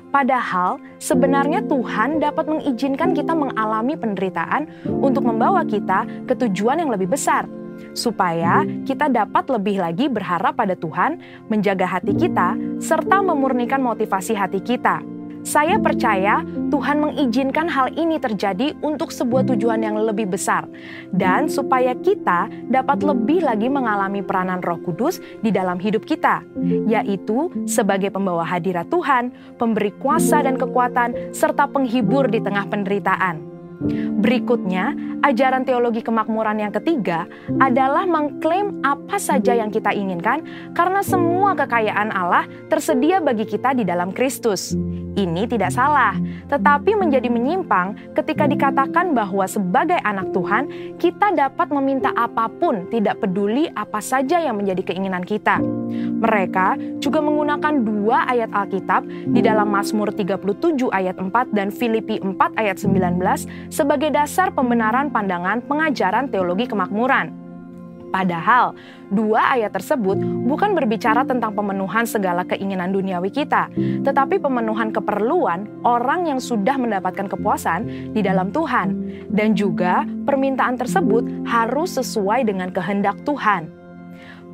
Padahal sebenarnya Tuhan dapat mengizinkan kita mengalami penderitaan untuk membawa kita ke tujuan yang lebih besar, supaya kita dapat lebih lagi berharap pada Tuhan, menjaga hati kita, serta memurnikan motivasi hati kita. Saya percaya Tuhan mengizinkan hal ini terjadi untuk sebuah tujuan yang lebih besar, dan supaya kita dapat lebih lagi mengalami peranan Roh Kudus di dalam hidup kita, yaitu sebagai pembawa hadirat Tuhan, pemberi kuasa dan kekuatan, serta penghibur di tengah penderitaan. Berikutnya, ajaran teologi kemakmuran yang ketiga adalah mengklaim apa saja yang kita inginkan karena semua kekayaan Allah tersedia bagi kita di dalam Kristus. Ini tidak salah, tetapi menjadi menyimpang ketika dikatakan bahwa sebagai anak Tuhan, kita dapat meminta apapun, tidak peduli apa saja yang menjadi keinginan kita. Mereka juga menggunakan 2 ayat Alkitab di dalam Mazmur 37 ayat 4 dan Filipi 4 ayat 19 sebagai dasar pembenaran pandangan pengajaran teologi kemakmuran. Padahal, 2 ayat tersebut bukan berbicara tentang pemenuhan segala keinginan duniawi kita, tetapi pemenuhan keperluan orang yang sudah mendapatkan kepuasan di dalam Tuhan. Dan juga permintaan tersebut harus sesuai dengan kehendak Tuhan.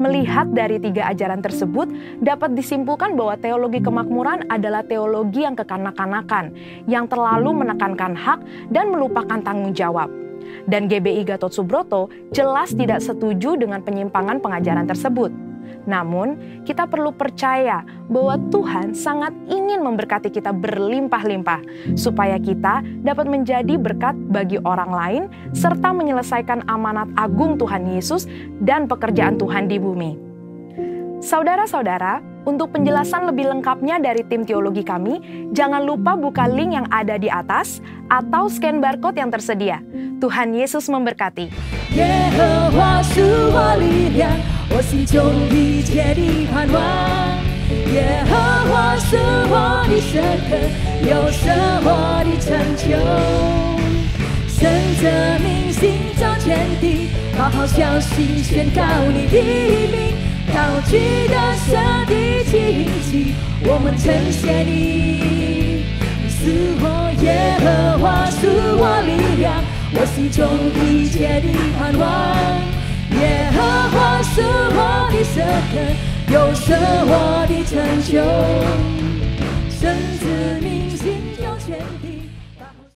Melihat dari 3 ajaran tersebut, dapat disimpulkan bahwa teologi kemakmuran adalah teologi yang kekanak-kanakan, yang terlalu menekankan hak dan melupakan tanggung jawab. Dan GBI Gatot Subroto jelas tidak setuju dengan penyimpangan pengajaran tersebut. Namun, kita perlu percaya bahwa Tuhan sangat ingin memberkati kita berlimpah-limpah, supaya kita dapat menjadi berkat bagi orang lain, serta menyelesaikan amanat agung Tuhan Yesus dan pekerjaan Tuhan di bumi. Saudara-saudara, untuk penjelasan lebih lengkapnya dari tim teologi kami, jangan lupa buka link yang ada di atas atau scan barcode yang tersedia. Tuhan Yesus memberkati. 耶和华是我力量，我心中一切的盼望。耶和华是我的神科，又是我的成就。神的名心照天地，好好消息宣告你的名。高举的神的旌旗，我们称谢你。你是我耶和华，是我力量，我心中一切的盼望。耶和华是我的神科，又是我的成就。神之名。